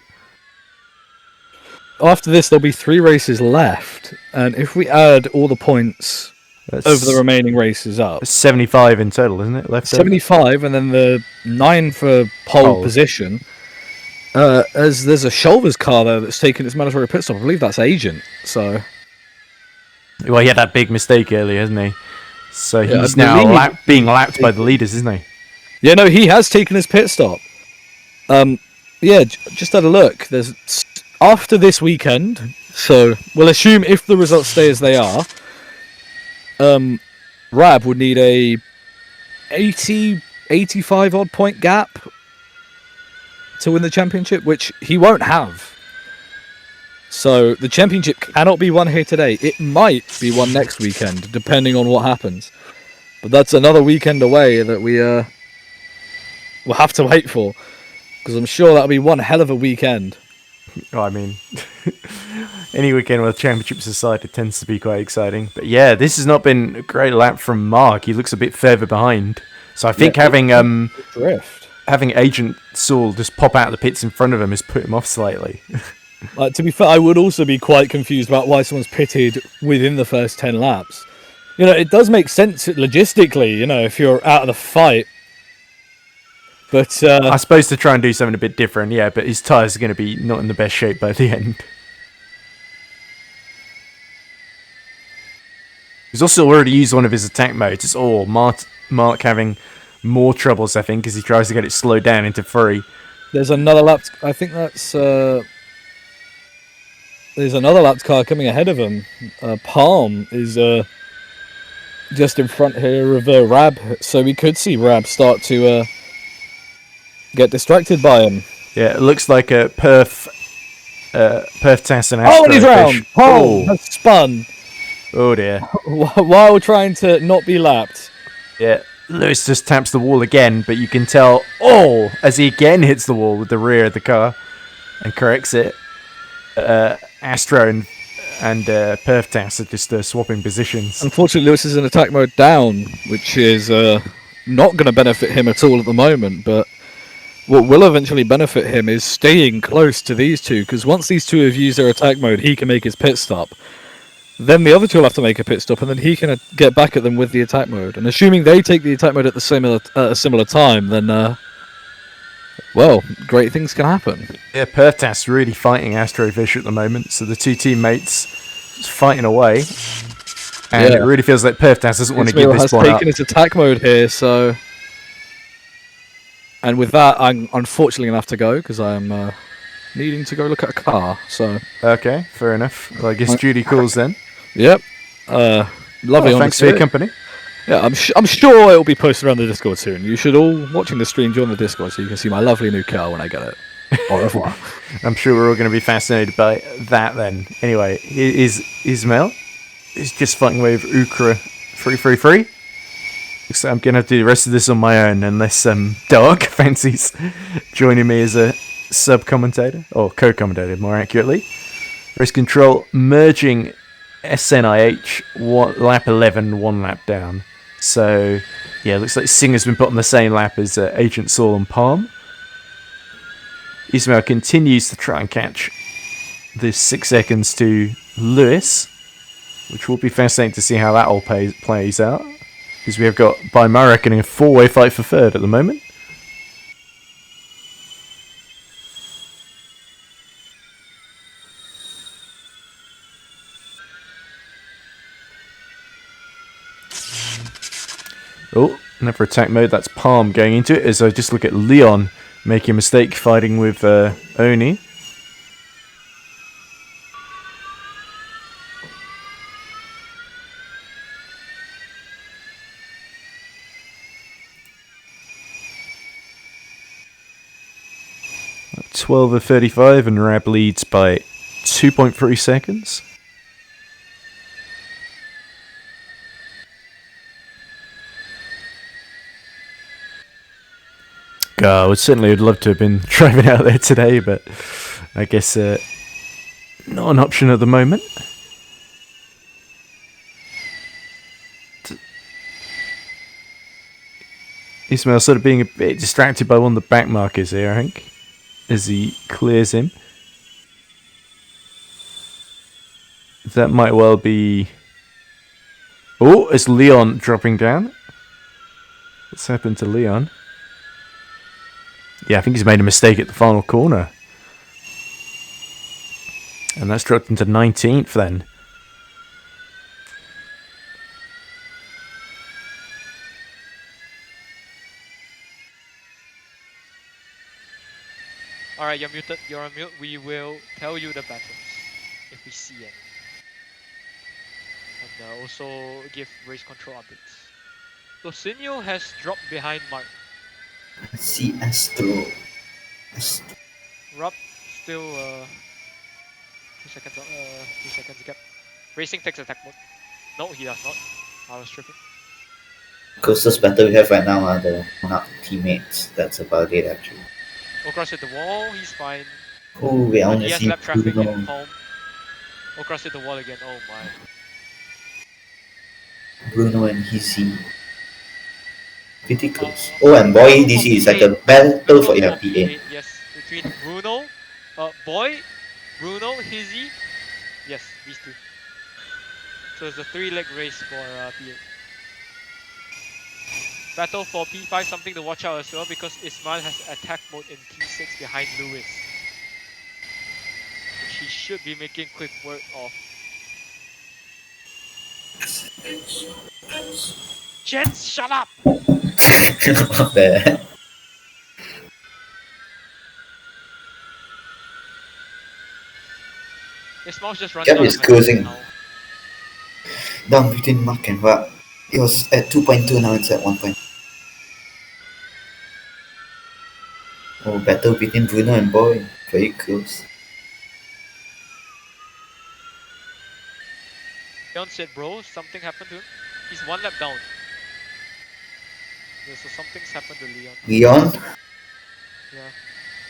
After this, there'll be 3 races left, and if we add all the points over the remaining races up... 75 in total, isn't it? Left 75, and then the 9 for pole position. As there's a Shoulders car there that's taken its mandatory pit stop. I believe that's Agent, so... Well, he had that big mistake earlier, hasn't he? So he's now being lapped by the leaders, isn't he? Yeah, no, he has taken his pit stop. Yeah, just had a look. There's after this weekend, so we'll assume if the results stay as they are, Rab would need a 85 odd point gap to win the championship, which he won't have. So the championship cannot be won here today. It might be won next weekend, depending on what happens. But that's another weekend away that we will have to wait for, because I'm sure that'll be one hell of a weekend. Oh, I mean, any weekend with championships aside, it tends to be quite exciting. But yeah, this has not been a great lap from Mark. He looks a bit further behind. So I think having Agent Saul just pop out of the pits in front of him has put him off slightly. To be fair, I would also be quite confused about why someone's pitted within the first 10 laps. You know, it does make sense logistically, you know, if you're out of the fight. But I suppose to try and do something a bit different, yeah, but his tyres are going to be not in the best shape by the end. He's also already used one of his attack modes. It's all Mark having more troubles, I think, as he tries to get it slowed down into 3. There's another lap. I think that's... there's another lapped car coming ahead of him. Palm is just in front here of Rab, so we could see Rab start to get distracted by him. Yeah, it looks like Perf Perthtas and Oh, and he's round! Astrofish. Palm has spun Oh dear. while trying to not be lapped. Yeah, Lewis just taps the wall again, but you can tell, as he again hits the wall with the rear of the car and corrects it. Astro and Perthtas are just swapping positions. Unfortunately, Lewis is in attack mode down, which is not going to benefit him at all at the moment, but what will eventually benefit him is staying close to these two, because once these two have used their attack mode, he can make his pit stop. Then the other two will have to make a pit stop, and then he can get back at them with the attack mode. And assuming they take the attack mode at a similar time, then, well, great things can happen. Yeah, Perthtas really fighting Astrofish at the moment, so the two teammates fighting away. And it really feels like Perthtas doesn't want to give this one up. Has taken his attack mode here, so... And with that, I'm unfortunately going to have to go, because I am needing to go look at a car, so... Okay, fair enough. Well, I guess duty calls then. Yep. Lovely thanks for your company. Yeah, I'm sure it will be posted around the Discord soon. You should all, watching the stream, join the Discord so you can see my lovely new car when I get it. Au revoir. I'm sure we're all going to be fascinated by that then. Anyway, is Ismail is just fighting away with Ukra 333. So I'm going to have to do the rest of this on my own unless Dark fancies joining me as a sub-commentator, or co-commentator more accurately. Race control merging SNIH, lap 11, 1 lap down. So, yeah, looks like Singer's been put on the same lap as Agent Saul and Palm. Ismail continues to try and catch this 6 seconds to Lewis, which will be fascinating to see how that all plays out. Because we have got, by my reckoning, a 4-way fight for third at the moment. Oh, never attack mode. That's Palm going into it. As I just look at Leon making a mistake fighting with Oni. At 12 of 35, and Rab leads by 2.3 seconds. I would certainly would love to have been driving out there today, but I guess not an option at the moment. Ismail sort of being a bit distracted by one of the back markers here, I think, as he clears him. That might well be... Oh, it's Leon dropping down. What's happened to Leon? Yeah, I think he's made a mistake at the final corner. And that's dropped into 19th then. Alright, you're muted, you're on mute. We will tell you the battles if we see any. And also give race control updates. Lucinio has dropped behind Mark. See Astro. Rob still 2 seconds 2 seconds gap. Racing takes attack mode. No, he does not. I was tripping. Closest battle we have right now are the Monarch teammates. That's about it actually. Okras hit the wall, he's fine. Oh, we only He has see lap traffic Bruno. in home. Okras hit the wall again, oh my. Bruno and Hizzy. Pretty close. Oh, and Boy DC is like a battle for your PA. Yes, between Bruno, Boy, Bruno, Hizzy. Yes, these two. So it's a 3-leg race for PA. Battle for P5, something to watch out as well because Ismail has attack mode in P6 behind Lewis, which he should be making quick work of. Jens, shut up! Not bad. Ismail's just running Gap out is of closing. now. Down between Mark and Rab. It was at 2.2, now it's at 1. Oh, battle between Bruno and Boy. Very close. Leon said, bro, something happened to him. He's 1 lap down. Yeah, so something's happened to Leon. Leon? Yeah.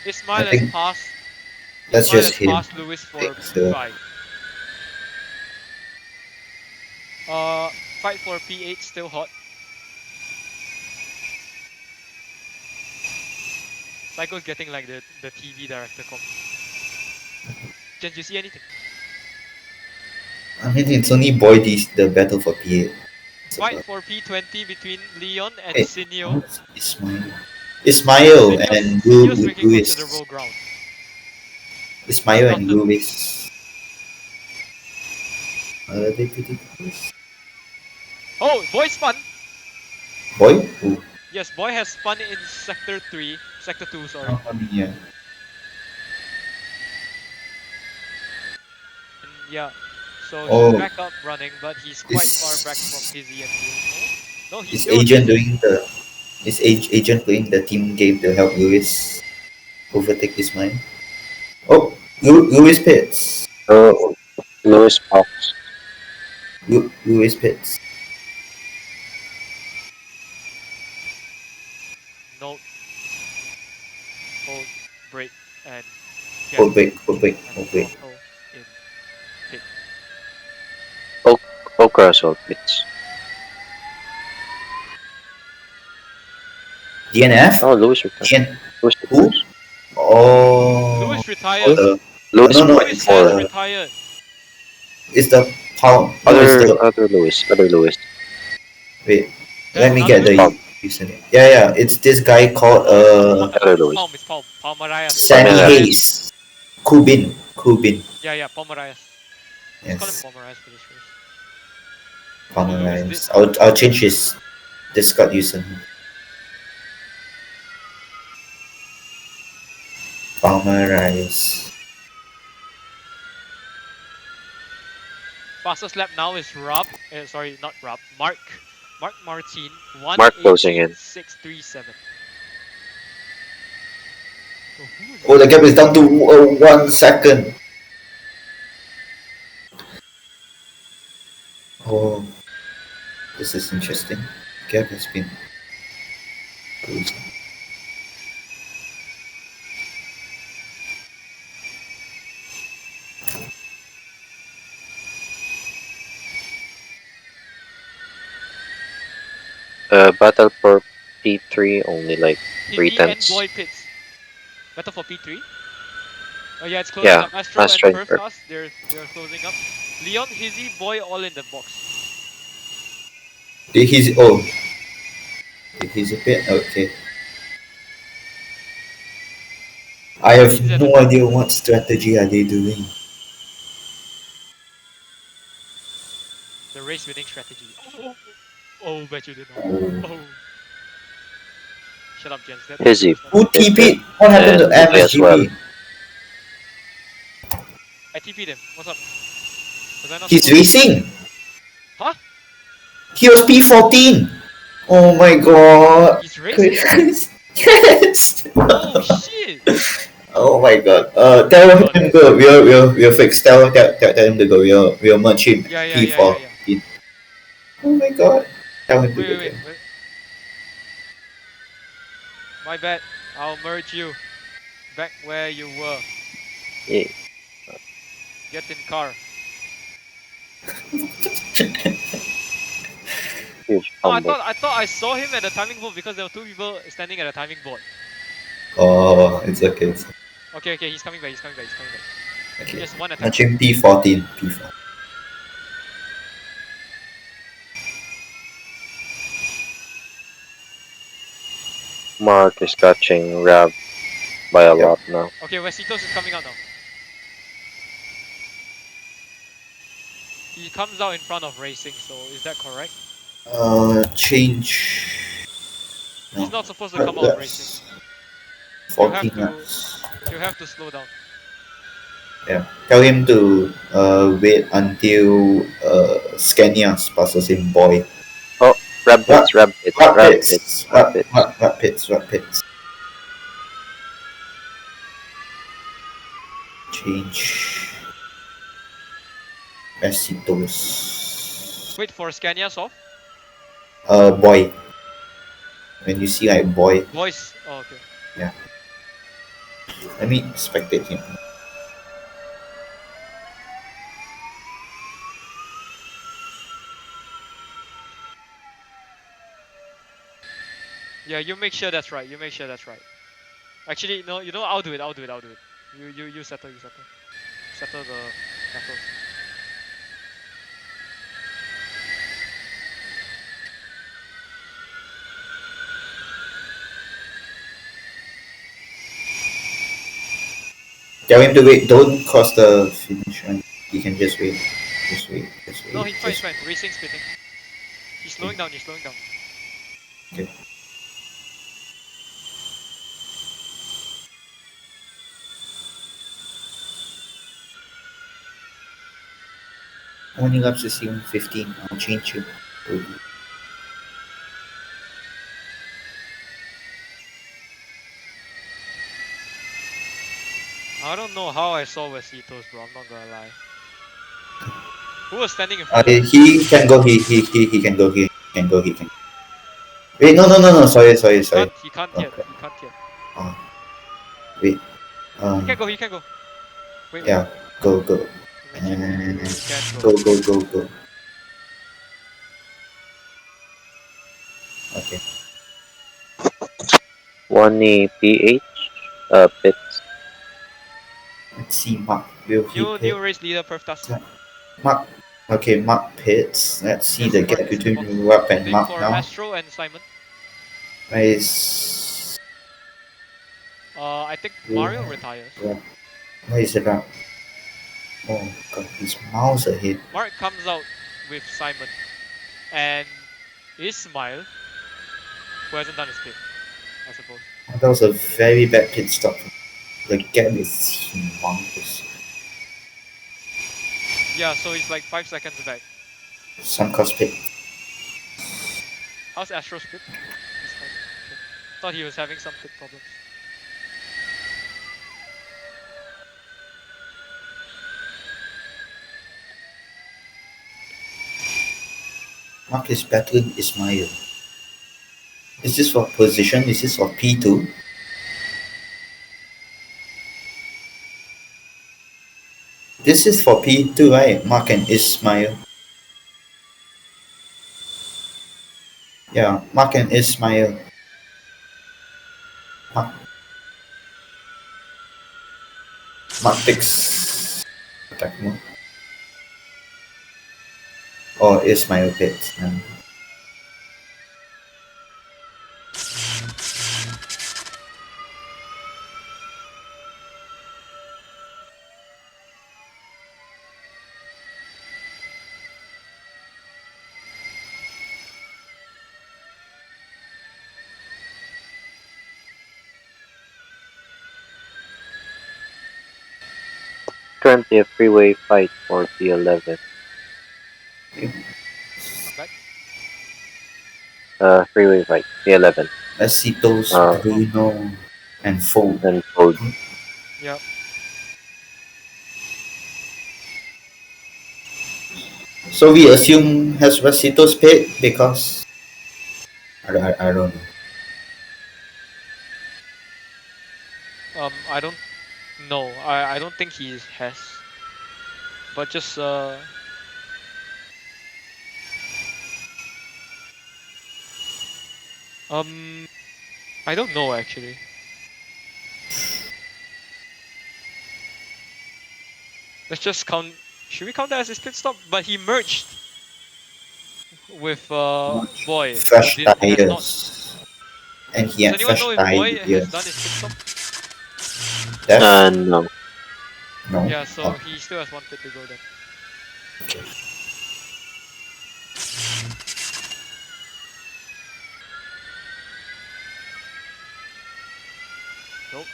I Ismail has think passed. that's Ismail just has him. passed Lewis for So, P5. Fight for P8 still hot. Psycho's getting like the TV director comp. Did you see anything? I mean, it's only Boy the battle for P8. Fight for P20 between Leon and Wait, Sinio. Ismail. Ismail and Sinio's making Luis. considerable ground. Ismail and Not the- Luis. Are they pretty close? Oh, Boy spun! Boy? Who? Yes, Boy has spun in Sector 2, sorry. Yeah. And yeah, so Oh. he's back up running, but he's quite Is- far back from Hizzy and Bruno. No, he's Is still on Agent Hizzy. doing the... Is Agent playing the team game to help Luis overtake his mind? Oh, Luis Pitts. Oh, Lewis Fox. Luis Pitts. Note, hold, break, and get Hold break, hold break, an hold break. auto in pit. Okra Assault Blitz. DNF? Oh, Lewis returned. Lewis Who? returned. Oh. Lewis retired. Lewis no, point Lewis it's has for retired. It's the pound. No, it's the... other Lewis. Wait, There's let me another get the Lewis? username. Yeah, it's this guy called Other Lewis. It's Palm. Palmarias. Sammy Palmeiras. Hayes. Kubin. Yeah, Palmarias. Let's call him Yes, Palmarias for this race. Palmeiras. I'll change his Discord username. Palmeiras. Fastest lap now is Rob. Sorry, not Rob. Mark Martin. Mark closing in. 1:18.637. So who is Oh, the gap is down to 1 second. Oh, this is interesting. Gap has been closing. Battle for P3 only like 3 Hizzy and tenths. Boy Pits. Battle for P3. Oh yeah, it's closing Yeah, up. Astro and Astro and Perf Fast, they're closing up. Leon, Hizzy, Boy all in the box. Did he's a bit okay. I have no idea what strategy are they doing. The race winning strategy. Oh, bet you didn't know. Oh. Shut up, Jens. Hizzy. Who TP'd? What happened to And Hizzy as well. MSGP? I TP'd him. What's up? Was I not He's supposed to? racing. Huh? He was P14. Oh my god. He's racing? Yes. Oh shit! Oh my god. Tell him go. We'll fix. Tell him to go. We'll merge him. Yeah. P14. Oh my god. Tell him to go. Wait. My bad. I'll merge you. Back where you were. Yeah. Get in car. Huge No, I combo. thought I saw him at the timing board because there were 2 people standing at the timing board. Oh, it's okay. Okay, he's coming back. Okay. Just one attack. Merge him P14. P14. Mark is catching Rav by a lot now. Okay, Wesitos is coming out now. He comes out in front of racing, so is that correct? Change. No. He's not supposed to come out of racing. 14 laps. You have to slow down. Yeah. Tell him to wait until Scanias passes him, boy. Oh, Rab pits. Change. Besitos. wait for Scania's off. Boy. When you see like boy, Voice. Oh, okay. yeah. Let me spectate him. Yeah, you make sure that's right. You make sure that's right. Actually, no, you know, I'll do it. I'll do it. I'll do it. You settle. You settle. Settle the battles. Tell him to wait. Don't cross the finish line. He can just wait. Just wait. Just wait. No, he's fine. He's Just fine. Racing, spitting. He's slowing down. He's slowing down. okay. How many laps is he on? 15. I'll change you. I don't know how I saw Wesitos, bro. I'm not gonna lie. Who was standing in front of him? He can go. He can go. He can go. He can. Wait. No. Sorry. He can't yet. Okay. He can't yet. Oh, wait. He can go. He can go. Wait. Yeah. Go. Imagine And you can go. go. Okay. 1 PH, pits. Let's see. Mark. Will he New pit? race leader, Perf Task. Mark. Okay. Mark pits. Let's see Yes, the Mark gap is in the between box. Rupp and Waiting Mark for now. Astro and Simon. Is I think Mario retires. what is it about? Oh god, he's miles ahead. Mark comes out with Simon and Ismail, who hasn't done his pit, I suppose. That was a very bad pit stop. The gap is humongous. Yeah, so he's like 5 seconds back. Some cost pit. How's Astro's pit? He's fine. Okay. Thought he was having some pit problems. Mark is battling Ismail. Is this for position? Is this for P2? This is for P2, right? Mark and Ismail. Yeah, Mark and Ismail. Mark takes attack mode. Or Ismail pits. 20 a freeway fight for P11. I'm back. Freeway fight, P11. Esitos, Bruno, and Fold. And Fold. Yep. So we assume has Vasitos paid because I don't know. I don't know. I don't think he has. But just I don't know actually. Let's just count. Should we count that as his pit stop? But he merged with Boy. Fresh Who has not. tires. And he Does had anyone fresh know if Boy tires. has done his pit stop? No. No. Yeah, so he still has 1 pit to go then. Okay. Nope.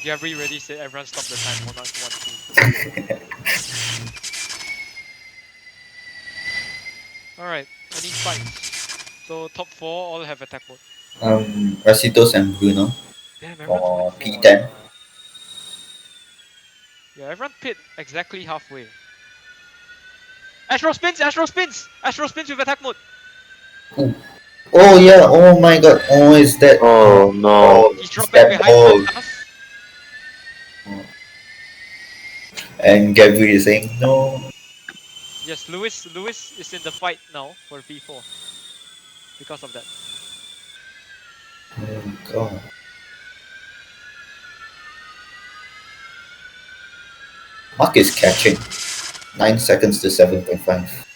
Gabri already said everyone stop the time. Monarch 1, 2. Alright, any fights? So top 4 all have attack mode. Rasitos and Bruno Damn, everyone's for mid 4. P10. Yeah, everyone pit exactly halfway. Astro spins! Astro spins! Astro spins with attack mode! Ooh. Oh yeah, oh my god, oh is that Oh no. oh, He's is dropping that behind ball? us. And Gabri is saying no. Yes, Lewis is in the fight now for P4 because of that. Oh god. Mark is catching. 9 seconds to 7.5.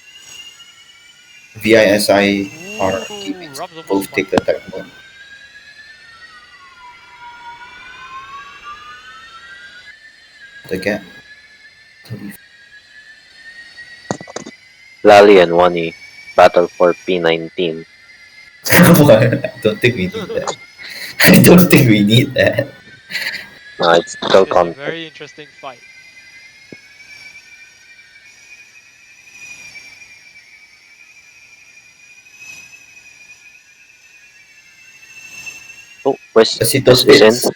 VISI are Ooh, teammates. Rob's almost Both spun. take the attack mode. The gap. Lally and Wani battle for P19. I don't think we need that. I don't think we need that. It's still It is a content. very interesting fight. Oh, West Rasitos is in. pits.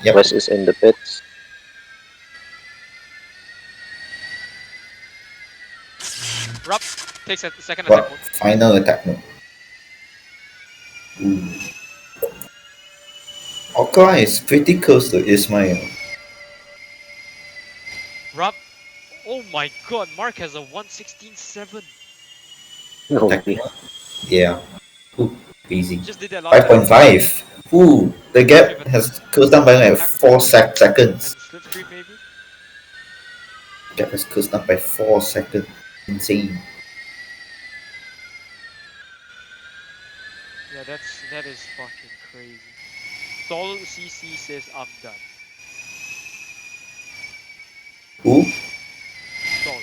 Yep. West is in the pits. Rob takes a second But attack mode. final attack mode. Ooh. Oka is pretty close to Ismail. Rob, oh my god, Mark has a 116.7. Attack Holy. mode. Yeah. Ooh, easy. Just did that last time. 5.5. Ooh, the gap has closed down by like 4 And seconds. slipstream maybe? Gap has closed down by 4 seconds. Insane. Yeah, that is fucking crazy. Sol CC says I'm done. Ooh, Sol.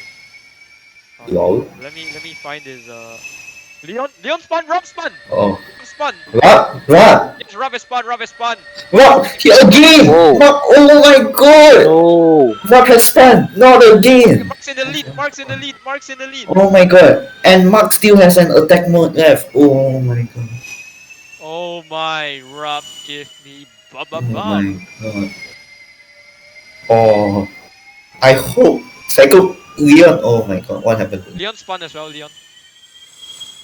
lol. Let me find his Leon spun, Rob spun! Oh. Rob spun! What? Yes, Rob is spun, Rob is spun! What? Again! Whoa. Mark, oh my god! No. Mark has spun! Not again! Mark's in the lead, Mark's in the lead, Mark's in the lead! Oh my god! And Mark still has an attack mode left. Oh my god. Oh my, Rob, give me Oh bum. my god. Oh. I hope. Psycho Leon. Oh my god. What happened to him? Leon spun as well, Leon.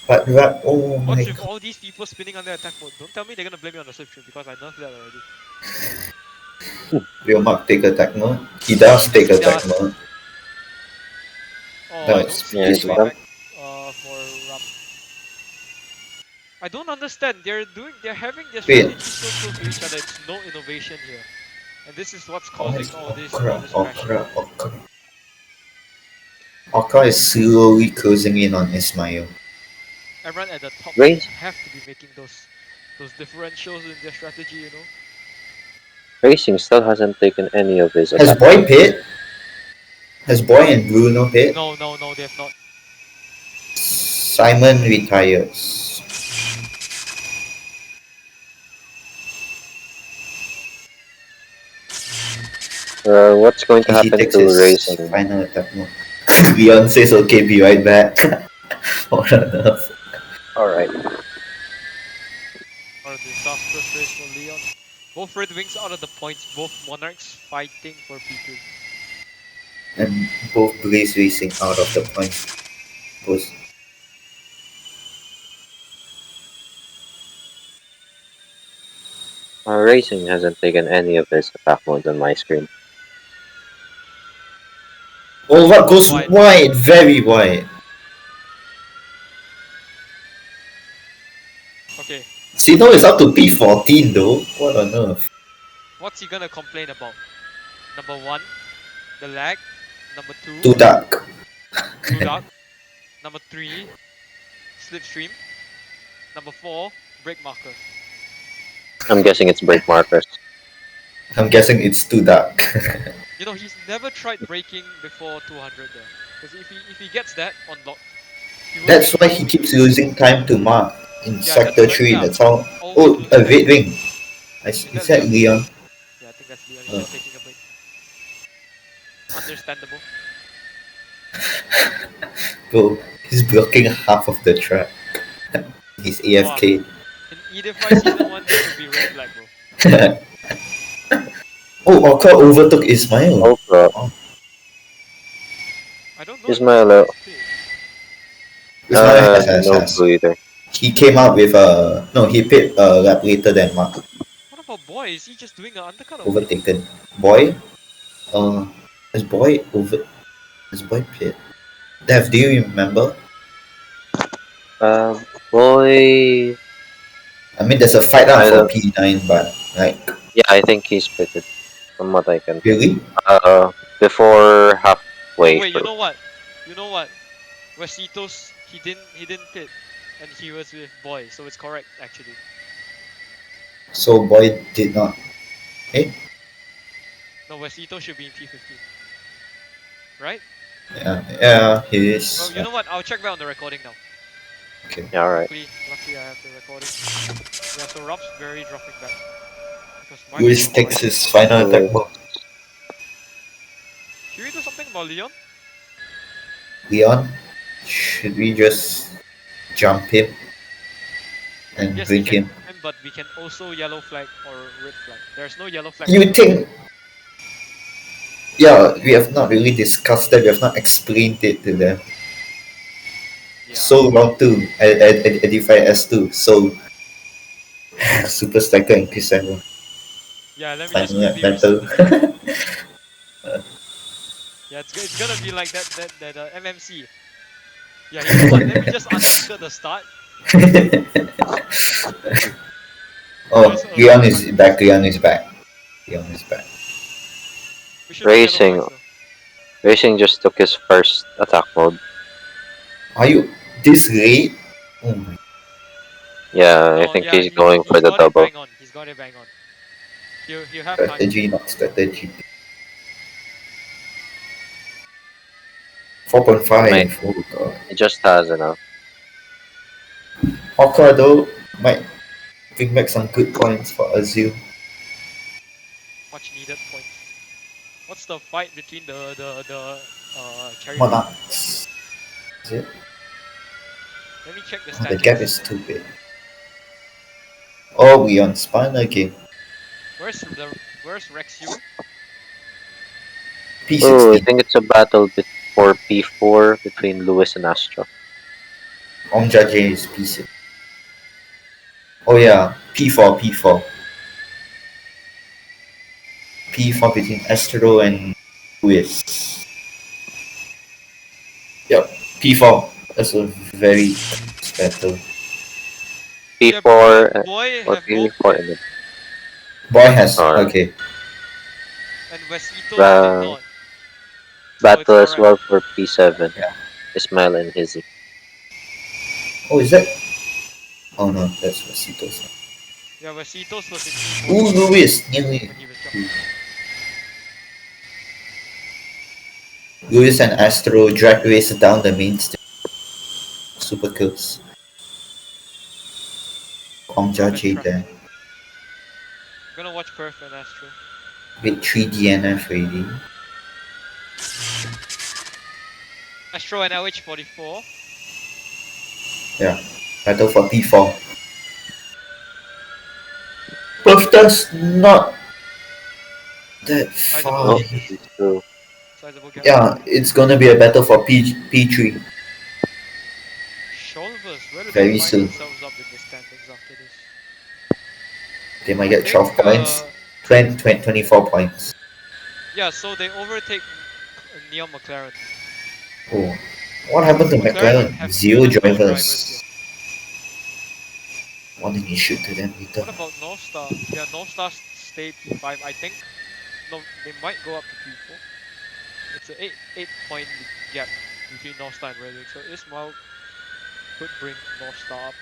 But oh my What's with god. all these people spinning on their attack mode? Don't tell me they're gonna blame me on the slipstream because I nerfed that already. Will Mark take attack mode? He does take He attack does. mode. Oh, That I don't was see Yeah, any it's way done. back for Rob. I don't understand. They're having their Wait. strategies so close to each other. It's no innovation here, and this is what's Oh, causing all this crap. Oh pressure. crap. Oh crap. Oka is slowly closing in on Ismail. Everyone at the top Race. have to be making those differentials in their strategy, you know. Racing still hasn't taken any of his Has attack. Boy pit? Has Boy and Bruno pit? No, they have not. Simon retires. What's going to He happen takes to his Racing? final attack mode. Leon says okay, be right back. What on earth? Alright. Or a disastrous race for Leon. Both Red Wings out of the points. Both Monarchs fighting for P2. And both Blaze Racing out of the points. Both. Racing hasn't taken any of his attack modes on my screen. Oh, what goes Wide. wide? Very wide. Okay, Sino is up to P14 though. What on earth? what's he gonna complain about? Number 1, the lag. Number 2, Too dark. too dark. Number 3, slipstream. Number 4, brake marker. I'm guessing it's break markers. I'm guessing it's too dark. You know, he's never tried braking before 200 there. Because if he gets that on lock, he will That's be why he moving. keeps losing time to Mark in Yeah, sector that's 3. yeah. That's how. Always Oh, losing a that. red ring. Is Is that that Leon? Leon? Yeah, I think that's Leon. he's just taking a break. Understandable. Bro, he's blocking half of the track. He's Wow. AFK. In eDIFY Season 1, this would be red flag, bro. Oh, Oka overtook Ismail. Oh, bro. I don't know if Ismail, Ismail has pit. Ismail has, no has. clue either. He came out with no, he paid a lap later than Mark. What about Boy? Is he just doing an undercut or what? Overtaken. Boy? Is Boy over? Is Boy pit? Dev, do you remember? Boy. I mean, there's a fight out I for don't. P9, but like, Yeah, I think he's pitted. From what I can tell. really? Before Oh halfway wait, you through. know what? You know what? Wesitos, he didn't pit, and he was with Boy, so it's correct actually. So Boy did not. Eh? No, Wesito should be in P15, right? Yeah, he Bro, is. you know what? I'll check back on the recording now. Okay. Yeah, alright. Luckily I have the recording. Yeah, so Rob's very dropping back because Mark Luis is takes fighting. his final attack mode. Should we do something about Leon? Leon, should we just jump him and Yes, we bring can him? climb, but we can also yellow flag or red flag. There's no yellow flag. You think? Yeah, we have not really discussed that. We have not explained it to them. Yeah. So round 2, eDIFY S2. So Super Striker and Q7. Yeah, let me just Final quickly battle. reset the thing. Yeah, it's gonna be like that MMC. Yeah, you know what? Let me just unsecure the start. Oh, Just avoid Leon is trying to back. start. Leon is back. Leon is back. We should have yellow Racing. flags though. Racing just took his first attack mode. Are you this late? Oh my. Yeah, I No, think yeah, he's going for he's the got it double. bang on. He's got it bang on. He'll have time. Strategy, not strategy. 4.5. Oh god. He just has enough. Hawker though might bring back some good points for Azul. Much needed points. What's the fight between the cherry pick? Monarchs. Is it? Let me check the Oh, the standings. gap is too big. Oh, we on spawn again. Where's Rex Yuri? Oh, I P16. think it's a battle for P4 between Lewis and Astro. Ongja J is P6. Oh yeah, P4, P4. P4 between Astro and Luis. Yep, P4. That's a very close battle. Yeah, P4 Boy or have both P4 pit, in it. Boy has Alright. okay. and Wesitos did not. So it's Battle as correct. well for P7. Yeah. Ismail and Hizzy. Oh, is that? Oh no, that's Rositos. Yeah, Wesitos was in P4 Ooh, Luis, nearly. when he was jumping. Luis and Astro drag race down the main stage. Super kills. Ongja Rob and J Traffic. there. I'm gonna watch Perf and Astro. With 3 DNF ready. Astro and LH44. Yeah. Battle for P4. Perf not that Sizable far. Oh, lead. it's true. Sizable gap. Yeah, it's gonna be a battle for P3 Shoulders, where do they very find soon. themselves up in the standings after this? They might I get 12 think, points. 24 points. yeah, so they overtake Neon McLaren. Oh. What happened to McLaren McLaren? have Zero muted no drivers drivers. here. Why didn't you shoot to them later? What about North Star? Yeah, North Star stay P5, I think. No, they might go up to P4. It's a 8 point gap between North Star and Redwick, so Ismail could bring North Star up.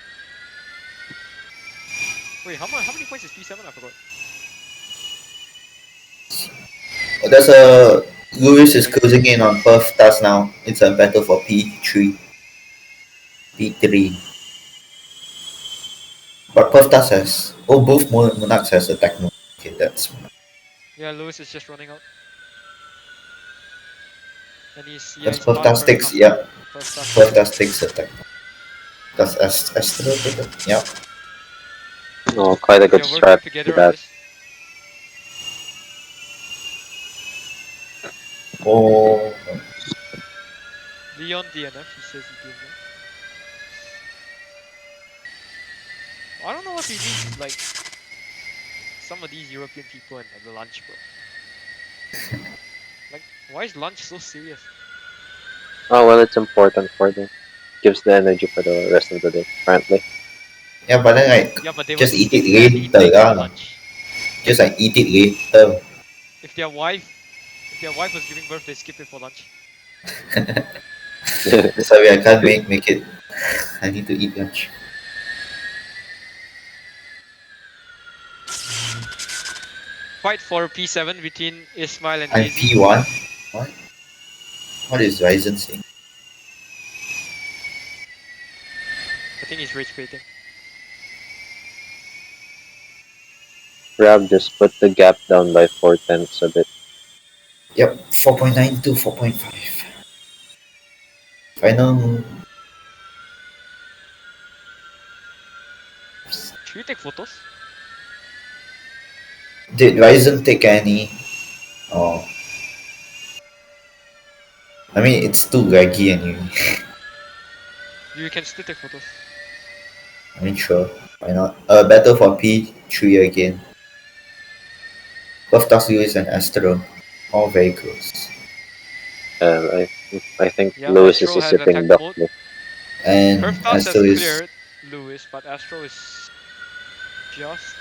Wait, how many points is P7? I forgot. There's a Lewis is closing in on Perth task now. It's a battle for P3. P3. But Perth task has both Monarchs has attack mode. Okay, that's Yeah, Lewis is just running out. And he's That's part of Fantastic's, First yeah. Task. Fantastic's attack. That's S3.5, yeah. Oh, quite a good They're working strat for together on that. this. Oh, Leon DNF, he says he DNF. I don't know what we need, like, some of these European people and the lunch, bro. Like, why is lunch so serious? Oh, well, it's important for them. Gives the energy for the rest of the day, apparently. yeah, but then like, Yeah, but they just would eat it barely later take for lah. lunch. Just like eat it later. If their wife was giving birth, they skip it for lunch. Sorry, I can't make it. I need to eat lunch. Fight for P7 between Ismail and I'm Hazy. P1. What? What is Ryzen saying? I think he's rage baiting. Rab just put the gap down by 4/10 a bit. Yep, 4.9 to 4.5. Final. Should we take photos? Did Ryzen take any? Oh, I mean, it's too laggy anyway. You can still take photos. I mean, sure. Why not? Battle for P3 again. Both Lewis and Astro. All very close. I think Yeah, Lewis Astro is has sitting attack duck. mode. And Perftas has Astro is. cleared Lewis, but Astro is just.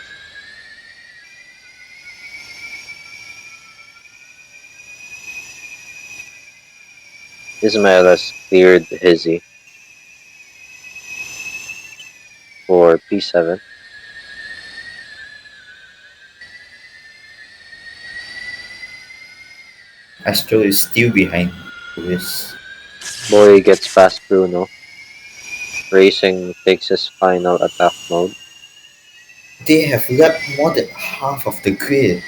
Ismail has cleared Hizzy for P7. Astro is still behind Lewis. Boy gets past Bruno. Racing takes his final attack mode. They have left more than half of the grid.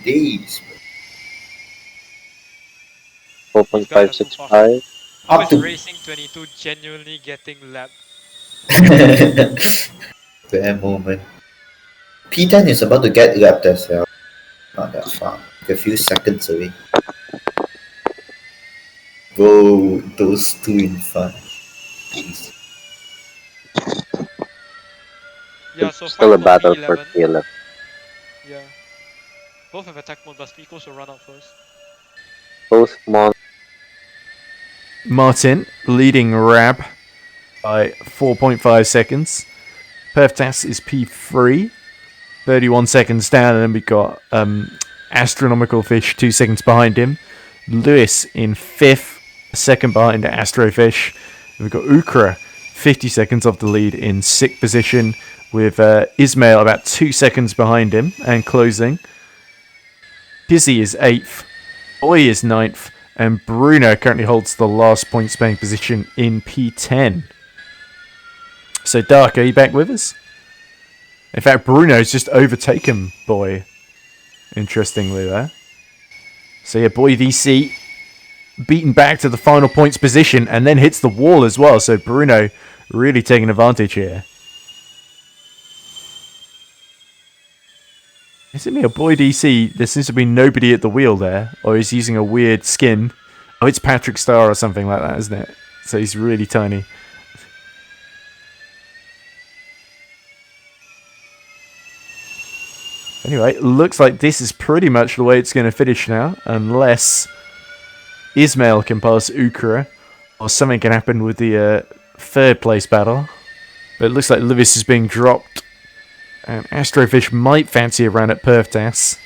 Days. These guys are too fast. 4.565. How Up is to. Racing 22 genuinely getting lapped? Fair moment. P10 is about to get lapped as well. Not that far. A few seconds away. Bro, those two in front. Jeez. Yeah, so Still fight a for battle for P11. P11. Yeah. Both have attack mode, but Pico's will run out first. Both Mon Martin leading Rab by 4.5 seconds. Perftas is P3, 31 seconds down, and then we've got Astronomical Fish 2 seconds behind him. Lewis in 5th, a second behind Astrofish. We've got Ukra 50 seconds off the lead in 6th position, with Ismail about 2 seconds behind him and closing. Dizzy is 8th, Boy is 9th, and Bruno currently holds the last points paying position in P10. So, Dark, are you back with us? In fact, Bruno's just overtaken Boy. Interestingly, there. So, yeah, Boy DC beaten back to the final points position and then hits the wall as well. So, Bruno really taking advantage here. Is it me or Boy DC? There seems to be nobody at the wheel there, or he's using a weird skin. Oh, it's Patrick Star or something like that, isn't it? So he's really tiny. Anyway, looks like this is pretty much the way it's going to finish now, unless Ismail can pass Ukra, or something can happen with the third place battle. But it looks like Lewis is being dropped, and Astrofish might fancy a run at Perftas.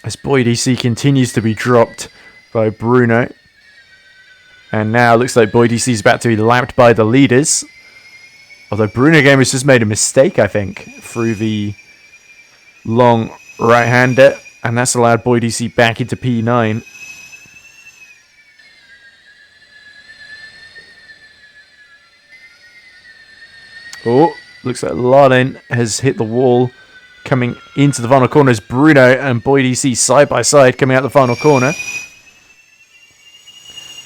As Boy DC continues to be dropped by Bruno. And now it looks like Boy DC is about to be lapped by the leaders. Although Bruno Gamers just made a mistake, I think, through the long right-hander. And that's allowed Boy DC back into P9. Oh, looks like Laden has hit the wall. coming into the final corner is Bruno and Boy DC side by side coming out the final corner.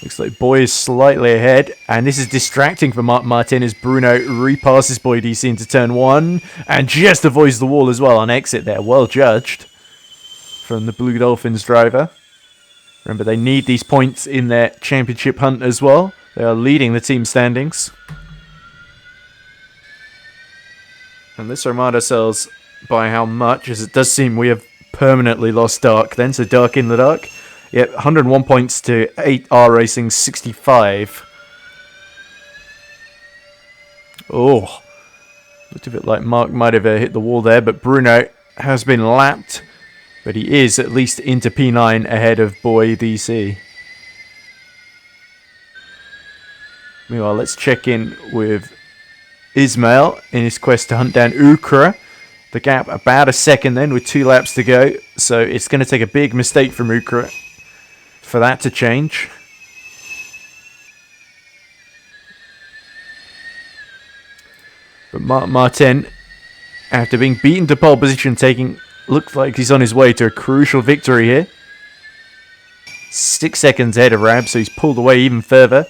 Looks like Boy is slightly ahead, and this is distracting for Martin as Bruno repasses Boy DC into turn 1 and just avoids the wall as well on exit there. Well judged from the Blue Dolphins driver. Remember, they need these points in their championship hunt as well. They are leading the team standings. And let's remind ourselves by how much, as it does seem we have permanently lost Dark then, so Dark in the dark. Yep, 101 points to 8R Racing 65. Oh, looked a bit like Mark might have hit the wall there, but Bruno has been lapped. But he is at least into P9 ahead of Boy DC. Meanwhile, let's check in with Ismail in his quest to hunt down Ukra. The gap about a second then with 2 laps to go. So it's going to take a big mistake from Ukra for that to change. But Martin, after being beaten to pole position, looks like he's on his way to a crucial victory here. 6 seconds ahead of Rab, so he's pulled away even further.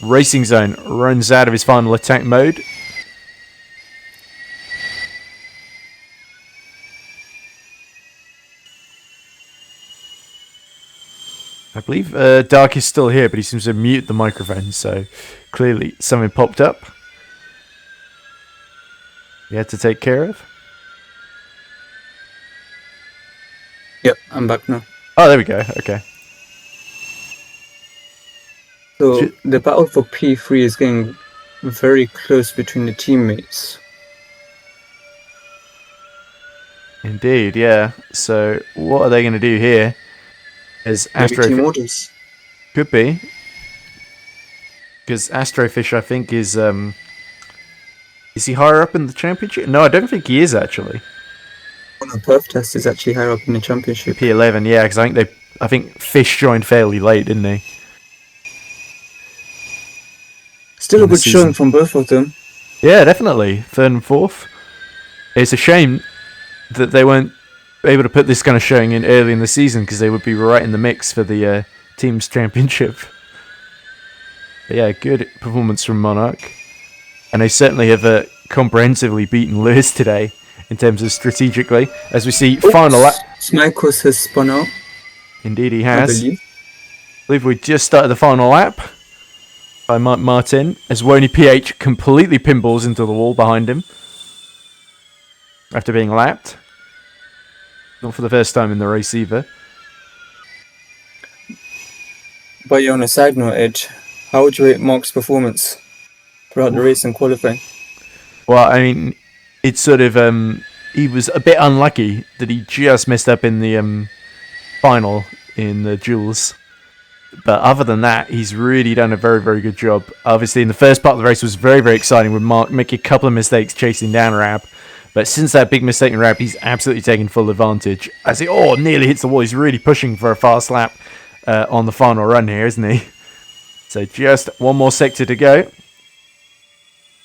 Racing Zone runs out of his final attack mode. I believe Dark is still here, but he seems to mute the microphone, so clearly something popped up he had to take care of. Yep, I'm back now. Oh, there we go. Okay. So the battle for P3 is getting very close between the teammates. Indeed, yeah. So what are they going to do here? Is Team orders. Could be. Because Astrofish, I think, is he higher up in the championship? No, I don't think he is, actually. Oh, no, Perf Test is actually higher up in the championship. P11, yeah, because I think Fish joined fairly late, didn't he? Still a good showing from both of them. Yeah, definitely. 3rd and 4th. It's a shame that they weren't able to put this kind of showing in early in the season, because they would be right in the mix for the team's championship. But yeah, good performance from Monarch. And they certainly have comprehensively beaten Lewis today in terms of strategically. As we see, final lap. Smikos has spun out. Indeed, he has. I believe we just started the final lap by Martin, as Woney PH completely pinballs into the wall behind him after being lapped. Not for the first time in the race either. But yeah, on a side note, Edge, how would you rate Mark's performance throughout the race and qualifying? Well, I mean, it's sort of he was a bit unlucky that he just messed up in the final in the Duels. But other than that, he's really done a very, very good job. Obviously, in the first part of the race was very, very exciting with Mark making a couple of mistakes chasing down Rab. But since that big mistake in Rab, he's absolutely taken full advantage. As he nearly hits the wall, he's really pushing for a fast lap on the final run here, isn't he? So just one more sector to go.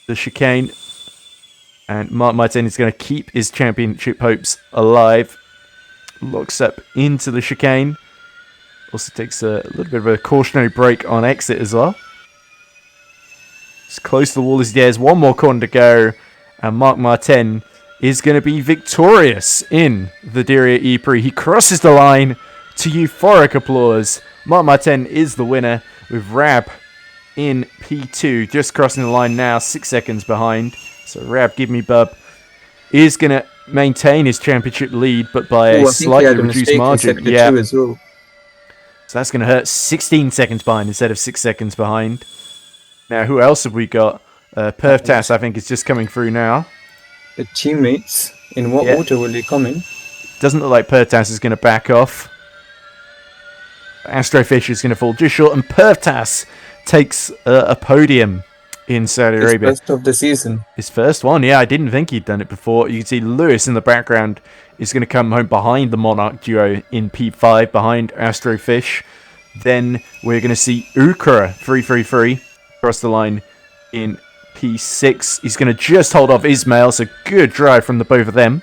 The chicane. And Mark Martin is going to keep his championship hopes alive. Locks up into the chicane. Also takes a little bit of a cautionary break on exit as well. As close to the wall as he dares. One more corner to go. And Mark Martin is going to be victorious in the Diriyah E-Prix. He crosses the line to euphoric applause. Mark Martin is the winner with Rab in P2. Just crossing the line now, 6 seconds behind. So Rab, give me bub, is going to maintain his championship lead, but by a slightly reduced margin. Yeah. As well. So that's going to hurt. 16 seconds behind instead of 6 seconds behind. Now, who else have we got? Perftas, I think, is just coming through now. The teammates, in what order will they come in? Doesn't look like Perftas is going to back off. Astrofish is going to fall just short, and Perftas takes a podium in Saudi Arabia. His first of the season. His first one, yeah. I didn't think he'd done it before. You can see Lewis in the background is going to come home behind the Monarch duo in P5, behind Astrofish. Then we're going to see Ukra 333 across the line in P6. He's going to just hold off Ismail, so good drive from the both of them.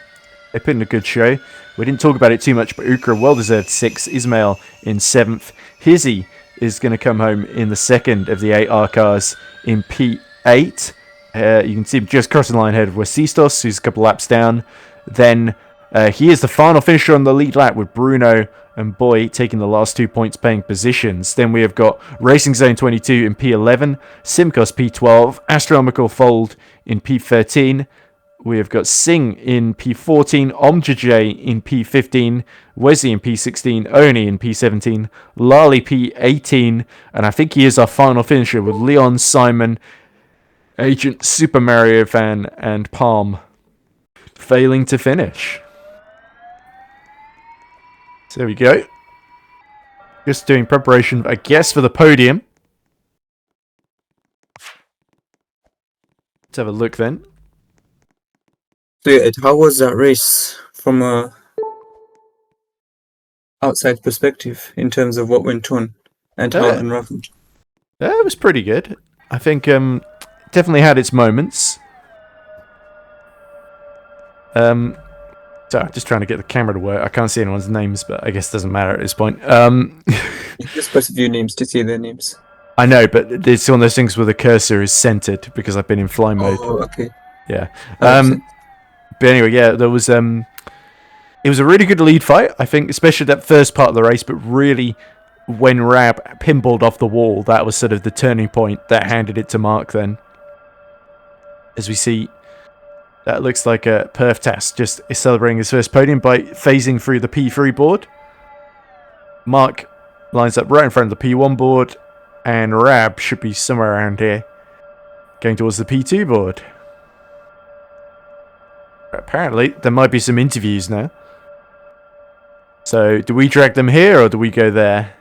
They put in a good show. We didn't talk about it too much, but Ukra, well-deserved 6th. Ismail in 7th. Hizzy is going to come home in the 2nd of the 8 R cars in P8. You can see him just crossing the line ahead of Wasistos, who's a couple laps down. Then he is the final finisher on the lead lap with Bruno and Boy taking the last 2 points paying positions. Then we have got Racing Zone 22 in P11, Simcos P12, Astronomical Fold in P13. We have got Singh in P14, Omjaj in P15, Wesley in P16, Oni in P17, Lali P18, and I think he is our final finisher with Leon, Simon, Agent Super Mario Fan, and Palm failing to finish. So there we go. Just doing preparation, I guess, for the podium. Let's have a look then. So yeah, how was that race from a outside perspective in terms of what went on and how it unraveled? It was pretty good. I think definitely had its moments. Sorry, just trying to get the camera to work. I can't see anyone's names, but I guess it doesn't matter at this point. You just press a few names to see their names. I know, but it's one of those things where the cursor is centered because I've been in fly mode. Oh, okay. Yeah. But anyway, yeah, there was it was a really good lead fight, I think, especially that first part of the race, but really when Rab pinballed off the wall, that was sort of the turning point that handed it to Mark then. As we see, that looks like a Perf Tass just is celebrating his first podium by phasing through the P3 board. Mark lines up right in front of the P1 board, and Rab should be somewhere around here, going towards the P2 board. Apparently, there might be some interviews now. So, do we drag them here, or do we go there?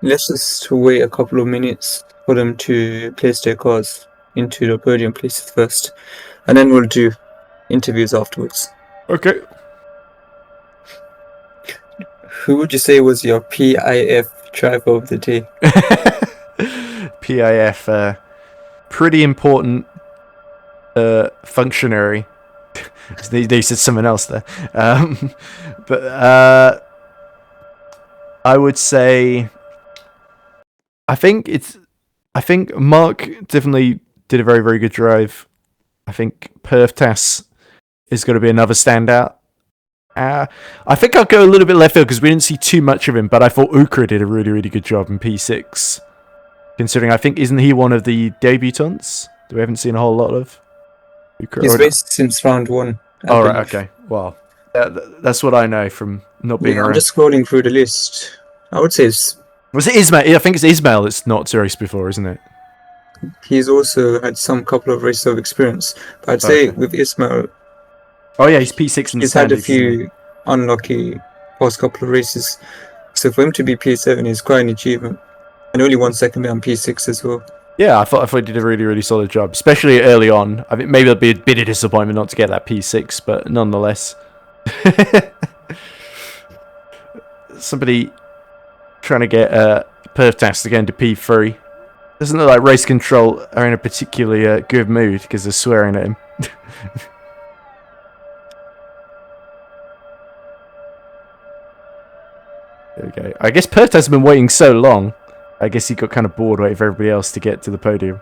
Let's just wait a couple of minutes for them to place their cars into the podium places first, and then we'll do interviews afterwards. Okay. Who would you say was your PIF driver of the day? PIF, pretty important functionary. They said something else there. But I would say I think Mark definitely did a very, very good drive. I think Perf Tass is going to be another standout. I think I'll go a little bit left field because we didn't see too much of him, but I thought Ukra did a really, really good job in P6. Considering, I think, isn't he one of the debutants that we haven't seen a whole lot of? Ukra, He's raced since round 1. Oh, right, okay. Well, that's what I know from not being around. I'm just scrolling through the list. I would say Was it Ismail? I think it's Ismail that's not raced before, isn't it? he's also had some couple of races of experience. But I'd say with Ismail, oh yeah, he's P6 and he's had a few unlucky past couple of races. So for him to be P7 is quite an achievement. And only 1 second behind P6 as well. Yeah, I thought he did a really, really solid job, especially early on. I think maybe it'll be a bit of disappointment not to get that P6, but nonetheless. Somebody trying to get Perf Tass to get into P3. Doesn't look like Race Control are in a particularly good mood because they're swearing at him. There we go. I guess Perf Tass has been waiting so long. I guess he got kind of bored waiting for everybody else to get to the podium.